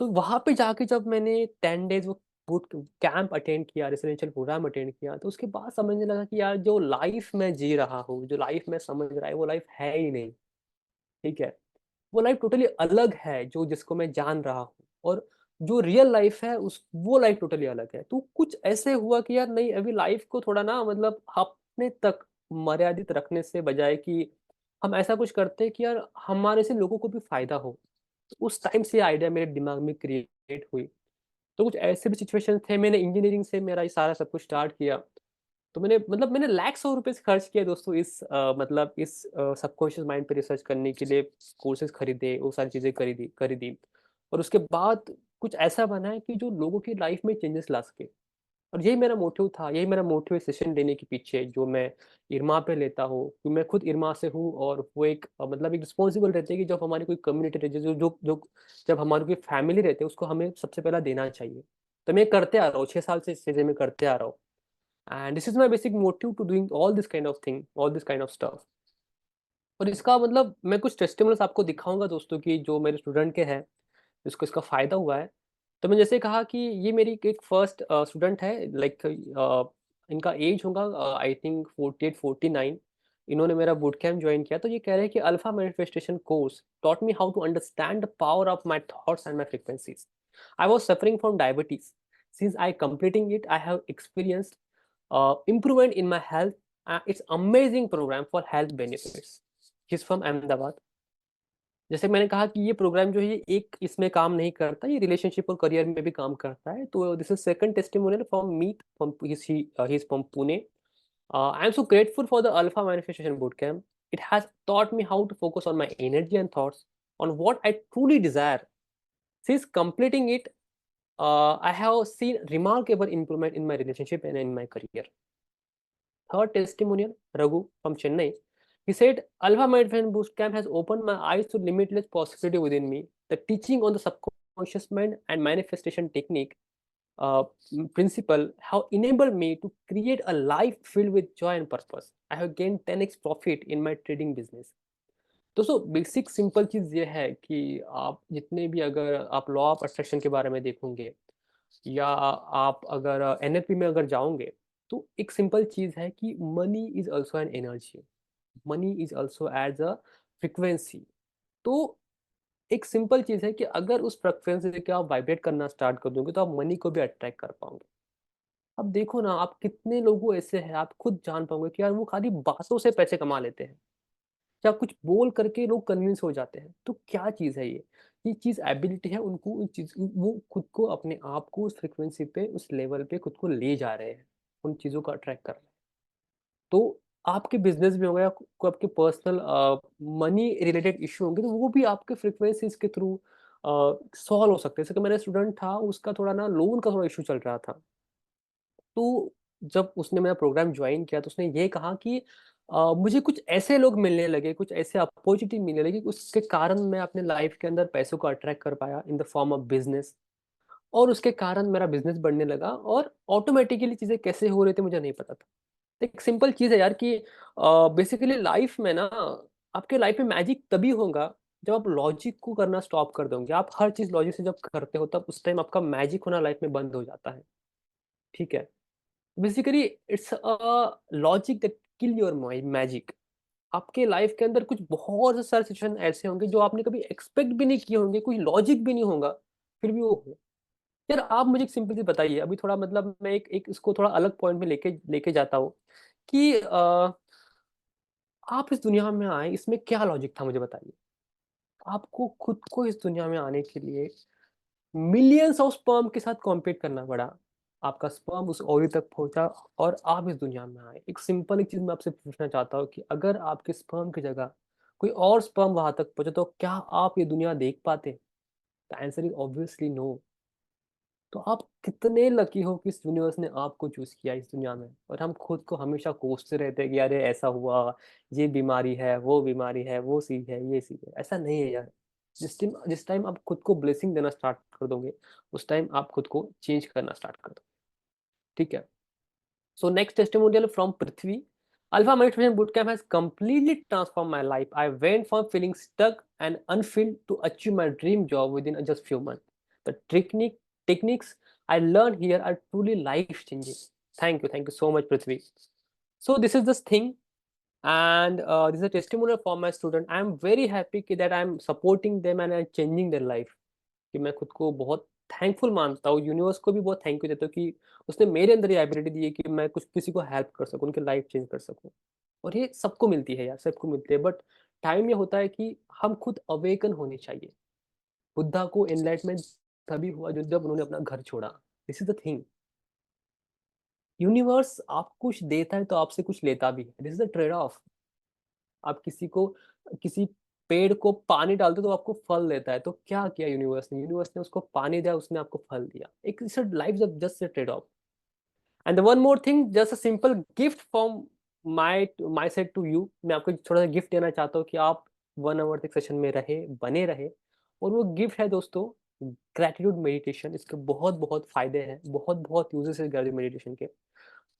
तो वहाँ पे जाके जब मैंने 10 डेज़ वो बूट कैंप अटेंड किया, रेसिडेंशियल प्रोग्राम अटेंड किया, तो उसके बाद समझने लगा कि यार जो लाइफ़ मैं जी रहा हूँ, जो लाइफ़ मैं समझ रहा है, वो लाइफ़ है ही नहीं, ठीक है? वो लाइफ़ टोटली अलग है जो जिसको मैं जान रहा हूँ, और जो रियल लाइफ़ है उस वो लाइफ़ टोटली अलग है। तो कुछ ऐसे हुआ कि यार नहीं, अभी लाइफ़ को थोड़ा ना मतलब अपने तक मर्यादित रखने से बजाय कि हम ऐसा कुछ करते हैं कि यार हमारे से लोगों को भी फ़ायदा हो। तो उस टाइम से ये आइडिया मेरे दिमाग में क्रिएट हुई। तो कुछ ऐसे भी सिचुएशन थे, मैंने इंजीनियरिंग से मेरा ये सारा सब कुछ स्टार्ट किया। तो मैंने मतलब मैंने लाख्स ऑफ रुपीज़ खर्च किए दोस्तों इस मतलब इस सबकॉन्शियस माइंड पे रिसर्च करने के लिए, कोर्सेज़ खरीदे, वो सारी चीज़ें खरीदी खरीदी। और उसके बाद कुछ ऐसा बना है कि जो लोगों की लाइफ़ में चेंजेस ला सके। और यही मेरा मोटिव था, यही मेरा मोटिव है सेशन लेने के पीछे, जो मैं इरमा पे लेता हूँ, कि मैं खुद इरमा से हूँ। और वो एक मतलब एक रिस्पॉन्सिबल रहती है कि जब हमारी कोई कम्युनिटी रहती है, जो जब हमारी कोई फैमिली रहती है, उसको हमें सबसे पहला देना चाहिए। तो मैं करते आ रहा हूँ, 6 साल से इस चीज़ें मैं करते आ रहा हूँ। And this is my basic motive to doing all this kind of thing, all this kind of stuff. और इसका मतलब मैं कुछ टेस्टिमोनियल्स आपको दिखाऊँगा दोस्तों, कि जो मेरे स्टूडेंट के हैं, जिसको इसका फ़ायदा हुआ है। तो मैं जैसे कहा कि ये मेरी एक फर्स्ट स्टूडेंट है, लाइक इनका एज होगा आई थिंक 48-49। इन्होंने मेरा बूट कैंप जॉइन किया। तो ये कह रहे हैं कि alpha manifestation course taught me how to understand the power of my thoughts and my frequencies. I was suffering from diabetes. Since I completing it, I have experienced improvement in my health. It's amazing program for health benefits. He's from Ahmedabad. जैसे मैंने कहा कि ये प्रोग्राम जो है, ये एक इसमें काम नहीं करता, ये रिलेशनशिप और करियर में भी काम करता है। तो this is second testimonial from me, from he is from Pune. I am so grateful for the alpha manifestation boot camp. It has taught me how to focus on my energy and thoughts on what I truly desire. Since completing it, I have seen remarkable improvement in my relationship and in my career. Third testimonial, Raghu from Chennai. He said, Alpha Mindfulness Boost Camp has opened my eyes to limitless possibility within me. The teaching on the subconscious mind and manifestation technique uh, principle have enabled me to create a life filled with joy and purpose. I have gained 10x profit in my trading business. दोस्तों बेसिक सिंपल चीज़ ये है कि आप जितने भी, अगर आप लॉ ऑफ अट्रैक्शन के बारे में देखोगे, या आप अगर एनएलपी में अगर जाओगे, तो एक सिंपल चीज़ है कि money is also an energy, money is also as a frequency. तो एक सिंपल चीज़ है कि अगर उस फ्रिक्वेंसी के आप वाइब्रेट करना स्टार्ट कर दोगे, तो आप मनी को भी अट्रैक्ट कर पाओगे। अब देखो ना, आप कितने लोगों ऐसे हैं, आप खुद जान पाओगे कि यार वो खाली बातों से पैसे कमा लेते हैं, या कुछ बोल करके लोग कन्विंस हो जाते हैं। तो क्या चीज़ है ये चीज़ एबिलिटी है उनको, उन चीज़ वो खुद को, अपने आप को उस फ्रीक्वेंसी पे, उस लेवल पे खुद को ले जा रहे हैं, उन चीज़ों को अट्रैक्ट कर रहे हैं। तो आपके बिजनेस में होगा, या आपके पर्सनल मनी रिलेटेड इशू होंगे, तो वो भी आपके फ्रीक्वेंसीज के थ्रू सॉल्व हो सकते हैं। जैसे कि मेरा स्टूडेंट था, उसका थोड़ा ना लोन का थोड़ा इशू चल रहा था। तो जब उसने मेरा प्रोग्राम ज्वाइन किया, तो उसने ये कहा कि मुझे कुछ ऐसे लोग मिलने लगे, कुछ ऐसे अपॉर्चुनिटी मिलने लगी, उसके कारण मैं अपने लाइफ के अंदर पैसों को अट्रैक्ट कर पाया in the form of business. और उसके कारण मेरा बिजनेस बढ़ने लगा, और ऑटोमेटिकली चीज़ें कैसे हो रही थी मुझे नहीं पता था। तो एक सिंपल चीज़ है यार कि बेसिकली लाइफ में ना, आपके लाइफ में मैजिक तभी होगा जब आप लॉजिक को करना स्टॉप कर दोगे। आप हर चीज़ लॉजिक से जब करते हो, तब उस टाइम आपका मैजिक होना लाइफ में बंद हो जाता है। ठीक है? Basically it's a logic that kill your magic. आपके लाइफ के अंदर कुछ बहुत से सारे सिचुएशन ऐसे होंगे जो आपने कभी एक्सपेक्ट भी नहीं किए होंगे, कोई लॉजिक भी नहीं होगा, फिर भी वो हो। यार आप मुझे एक सिंपल सी बताइए, अभी थोड़ा मतलब मैं एक इसको थोड़ा अलग पॉइंट में लेके लेके जाता हूँ कि आप इस दुनिया में आए, इसमें क्या लॉजिक था मुझे बताइए। आपको खुद को इस दुनिया में आने के लिए मिलियंस ऑफ स्पर्म के साथ कॉम्पीट करना पड़ा, आपका स्पर्म उस ओवरी तक पहुंचा और आप इस दुनिया में आए। एक सिंपल एक चीज मैं आपसे पूछना चाहता हूँ कि अगर आपके स्पर्म की जगह कोई और स्पर्म वहां तक पहुंचे तो क्या आप ये दुनिया देख पाते? The answer is obviously no. तो आप कितने लकी हो कि इस यूनिवर्स ने आपको चूज किया इस दुनिया में। और हम खुद को हमेशा कोसते रहते हैं कि अरे ऐसा हुआ, ये बीमारी है, वो बीमारी है, वो सी है, ये सी है। ऐसा नहीं है यार। जिस टाइम आप खुद को ब्लेसिंग देना स्टार्ट कर दोगे, उस टाइम आप खुद को चेंज करना स्टार्ट कर दोगे। ठीक है। So next testimonial from Prithvi. Alpha Meditation Bootcamp has completely transformed my life. I went from feeling stuck and unfilled to achieve my dream job within just few months. The techniques I learned here are truly life changing. Thank you so much, Prithvi. So this is this thing, and this is a testimonial for my student. I am very happy that I am supporting them and I am changing their life. कि मैं खुद को बहुत थैंकफुल मानता हूँ, यूनिवर्स को भी बहुत थैंक यू देता हूँ कि उसने मेरे अंदर ये एबिलिटी दी है कि मैं कुछ किसी को हेल्प कर सकूँ, उनकी लाइफ चेंज कर सकूँ। और ये सबको मिलती है यार, सबको मिलती है, बट टाइम ये होता है कि हम खुद अवेकन होने चाहिए। बुद्धा को एनलाइटमेंट तभी हुआ जब उन्होंने अपना घर छोड़ा। This is the thing. Universe आपको कुछ देता है तो आपसे कुछ लेता भी है। This is the trade off. आप किसी पेड़ को पानी डालते हो तो आपको फल देता है। तो क्या किया यूनिवर्स ने? यूनिवर्स ने उसको पानी दिया, उसने आपको फल दिया। एक life just trade off. And one more thing, just a simple gift from my side to you. मैं आपको थोड़ा सा गिफ्ट देना चाहता हूँ कि आप 1 आवर तक सेशन में बने रहे। और वो गिफ्ट है दोस्तों, ग्रेटिट्यूड मेडिटेशन। इसके बहुत बहुत फायदे हैं, बहुत बहुत यूजेस है ग्रेटिट्यूड मेडिटेशन के।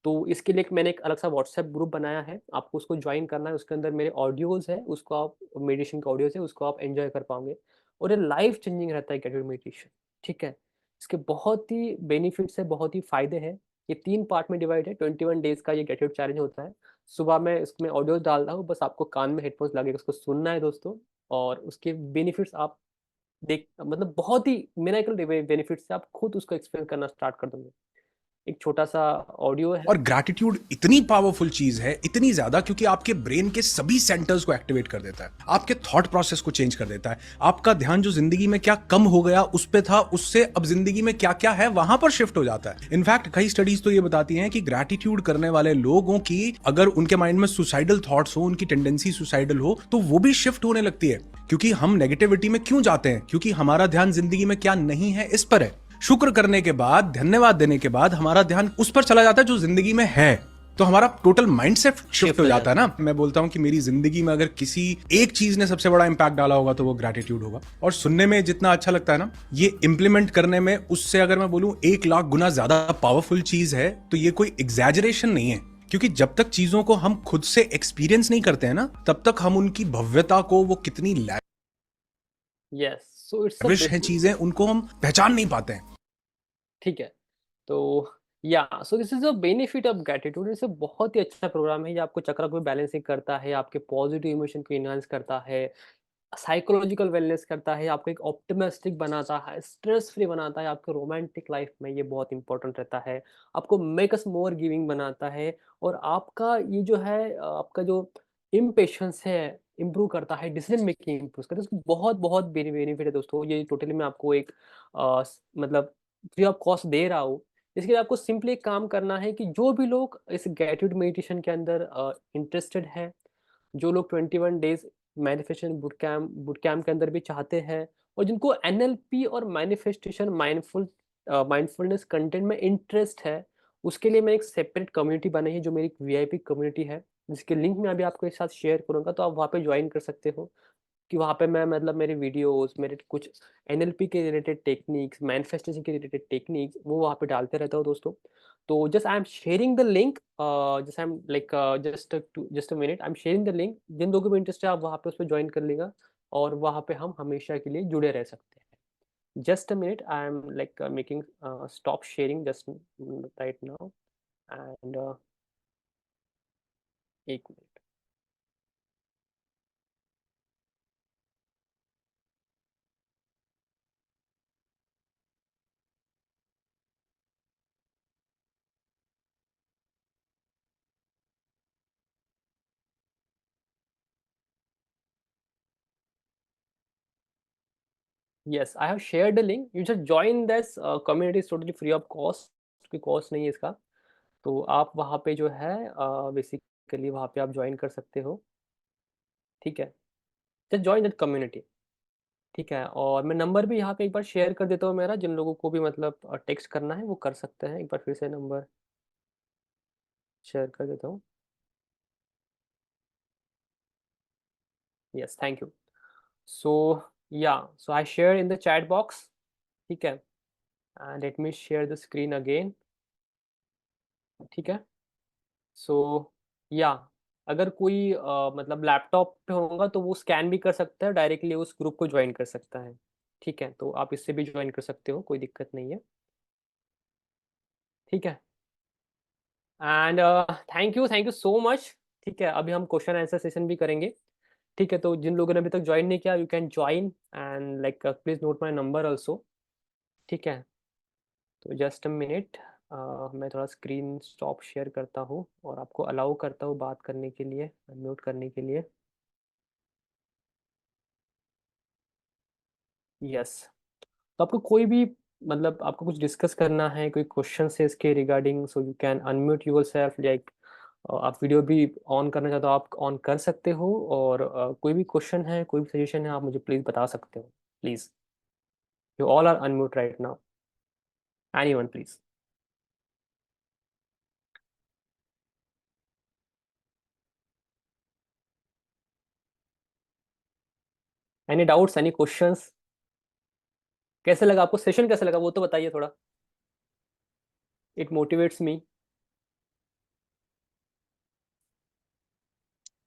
तो इसके लिए मैंने एक अलग सा व्हाट्सएप ग्रुप बनाया है, आपको उसको ज्वाइन करना है। उसके अंदर मेरे ऑडियोज है, उसको आप मेडिटेशन के ऑडियोज है, उसको आप एंजॉय कर पाओगे। और ये लाइफ चेंजिंग रहता है ग्रेटिट्यूड मेडिटेशन। ठीक है। इसके बहुत ही बेनिफिट्स है, बहुत ही फायदे हैं। ये 3 पार्ट में डिवाइड है। 21 डेज का ये ग्रेटिट्यूड चैलेंज होता है। सुबह मैं इसमें ऑडियोज डाल रहा हूँ, बस आपको कान में हेडफोन्स लगे उसको सुनना है दोस्तों। और उसके बेनिफिट्स आप देख मतलब बहुत ही मिरेकल बेनिफिट्स से आप खुद उसको एक्सपीरियंस करना स्टार्ट कर दोगे। एक छोटा सा ऑडियो है। और ग्रैटिट्यूड इतनी पावरफुल चीज है, इतनी ज्यादा, क्योंकि आपके ब्रेन के सभी सेंटर्स को एक्टिवेट कर देता है, आपके थॉट प्रोसेस को चेंज कर देता है। आपका ध्यान जो जिंदगी में क्या कम हो गया उस पे था, उससे अब जिंदगी में क्या क्या है वहां पर शिफ्ट हो जाता है। इनफैक्ट कई स्टडीज तो ये बताती हैं कि ग्रैटिट्यूड करने वाले लोगों की अगर उनके माइंड में सुसाइडल थॉट्स हो, उनकी टेंडेंसी सुसाइडल हो, तो वो भी शिफ्ट होने लगती है। क्योंकि हम नेगेटिविटी में क्यों जाते हैं? क्योंकि हमारा ध्यान जिंदगी में क्या नहीं है इस पर है। शुक्र करने के बाद, धन्यवाद देने के बाद हमारा ध्यान उस पर चला जाता है जो जिंदगी में है। तो हमारा टोटल माइंडसेट शिफ्ट हो जाता है ना। मैं बोलता हूं कि मेरी जिंदगी में अगर किसी एक चीज ने सबसे बड़ा इंपैक्ट डाला होगा तो वो ग्रैटिट्यूड होगा। और सुनने में जितना अच्छा लगता है ना, ये इंप्लीमेंट करने में उससे अगर मैं बोलूं 1 लाख गुना ज्यादा पावरफुल चीज है। तो ये कोई एग्जैजरेशन नहीं है, क्योंकि जब तक चीजों को हम खुद से एक्सपीरियंस नहीं करते हैं ना, तब तक हम उनकी भव्यता को, वो कितनी yes, so it's a lavish हैं चीजें, उनको हम पहचान नहीं पाते हैं। ठीक है। तो या so this is a benefit of gratitude. इसे बहुत ही अच्छा प्रोग्राम है। ये आपको चक्र को बैलेंसिंग करता है, आपके पॉजिटिव इमोशन को इनहांस करता है, साइकोलॉजिकल वेलनेस करता है, आपको एक ऑप्टिमिस्टिक बनाता है, स्ट्रेस फ्री बनाता है, आपके रोमांटिक लाइफ में ये बहुत इंपॉर्टेंट रहता है। आपको मेक अस मोर गिविंग बनाता है। और आपका ये जो है आपका जो इम्पेशंस है इम्प्रूव करता है, डिसीजन मेकिंग इम्प्रूव करता है। इसको बहुत बहुत बेनिफिट है दोस्तों। ये टोटली मैं आपको एक मतलब फ्री ऑफ कॉस्ट दे रहा हूँ। इसके लिए आपको सिंपली एक काम करना है कि जो भी लोग इस ग्रेटिट्यूड मेडिटेशन के अंदर इंटरेस्टेड है, जो लोग 21 डेज मैनिफेस्टेशन बूट कैम्प के अंदर भी चाहते हैं, और जिनको एनएलपी और मैनिफेस्टेशन माइंडफुलनेस कंटेंट में इंटरेस्ट है, उसके लिए मैं एक सेपरेट कम्युनिटी बनाई है जो मेरी वीआईपी कम्युनिटी है, जिसके लिंक मैं अभी आपके साथ शेयर करूंगा। तो आप वहाँ पे ज्वाइन कर सकते हो। कि वहाँ पे मैं मतलब मेरे वीडियोस, मेरे कुछ एनएलपी के रिलेटेड टेक्निक्स, मैनिफेस्टेशन के रिलेटेड टेक्निक्स वो वहाँ पे डालते रहता हूँ दोस्तों। तो just I am sharing the link, just I am like just a minute, I am sharing the link. जिन लोगों को इंटरेस्ट है आप वहाँ पे उस पर ज्वाइन कर लेगा, और वहाँ पे हम हमेशा के लिए जुड़े रह सकते हैं। Just a minute, I am like making stop sharing just right now. And एक minute. Yes, I have shared the link. You just join this community is totally free of cost, कोई कॉस्ट नहीं है इसका। तो आप वहाँ पे जो है बेसिकली वहाँ पे आप ज्वाइन कर सकते हो, ठीक है। जस्ट ज्वाइन दैट कम्युनिटी, ठीक है। और मैं नंबर भी यहाँ पे एक बार शेयर कर देता हूँ मेरा, जिन लोगों को भी मतलब टेक्स्ट करना है वो कर सकते हैं। एक बार फिर से नंबर शेयर कर देता हूँ। Yes, thank you. So yeah, so I share in the chat box, ठीक है। And let me share the screen again, ठीक है। सो या, अगर कोई मतलब लैपटॉप पे होगा तो वो स्कैन भी कर सकता है, डायरेक्टली उस ग्रुप को ज्वाइन कर सकता है, ठीक है। तो आप इससे भी ज्वाइन कर सकते हो, कोई दिक्कत नहीं है, ठीक है। And thank you so much, ठीक है। अभी हम क्वेश्चन आंसर सेशन भी करेंगे, ठीक है। तो जिन लोगों ने अभी तक ज्वाइन नहीं किया, you can join and like please note my number also, ठीक है। तो जस्ट अ मिनट, मैं थोड़ा स्क्रीन स्टॉप शेयर करता हूँ और आपको अलाउ करता हूँ बात करने के लिए, अनम्यूट करने के लिए। यस, तो आपको कोई भी मतलब आपको कुछ डिस्कस करना है, कोई क्वेश्चन है इसके regarding, so you can unmute yourself, like आप वीडियो भी ऑन करना चाहते हो आप ऑन कर सकते हो। और कोई भी क्वेश्चन है, कोई भी सजेशन है, आप मुझे प्लीज बता सकते हो, please. You all are unmute right now, anyone please. Any doubts, any questions? कैसे लगा आपको सेशन, कैसे लगा वो तो बताइए थोड़ा, it motivates me.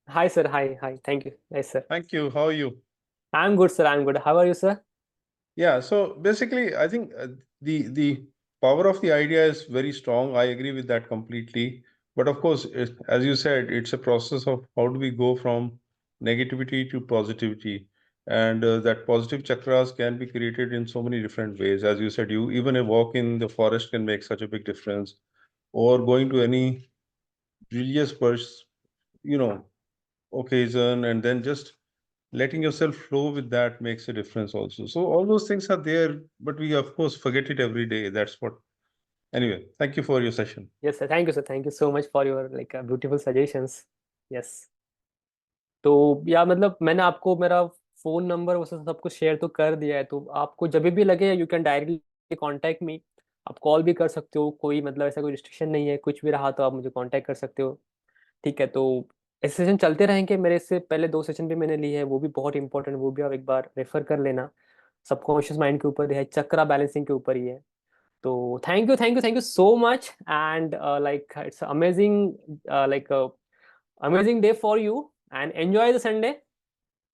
Hi sir, hi hi, thank you, nice sir. Thank you. How are you? I am good sir, I am good, how are you sir? Yeah, so basically, I think the power of the idea is very strong. I agree with that completely. But of course, as you said, it's a process of how do we go from negativity to positivity, and that positive chakras can be created in so many different ways. As you said, you even a walk in the forest can make such a big difference, or going to any religious you know, occasion, and then just letting yourself flow with that makes a difference also. So all those things are there, but we of course forget it every day. That's what. Anyway, thank you for your session. Yes sir, thank you sir, thank you so much for your like beautiful suggestions. Yes, तो या मतलब मैंने आपको मेरा फ़ोन नंबर वो सब कुछ शेयर तो कर दिया है, तो आपको जब भी लगे you can directly contact me. आप कॉल भी कर सकते हो, कोई मतलब ऐसा कोई रिस्ट्रिक्शन नहीं है, कुछ भी रहा तो आप मुझे कॉन्टैक्ट कर सकते हो, ठीक है। तो ऐसे सेशन चलते रहेंगे, मेरे इससे पहले 2 सेशन भी मैंने लिए हैं, वो भी बहुत इंपॉर्टेंट, वो भी आप एक बार रेफर कर लेना। सबकॉन्शियस माइंड के ऊपर है, चक्रा बैलेंसिंग के ऊपर ही है। तो thank you so much and like it's amazing, like amazing day for you and enjoy the Sunday.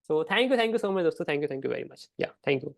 So thank you so much दोस्तों, thank you very much, yeah, thank you।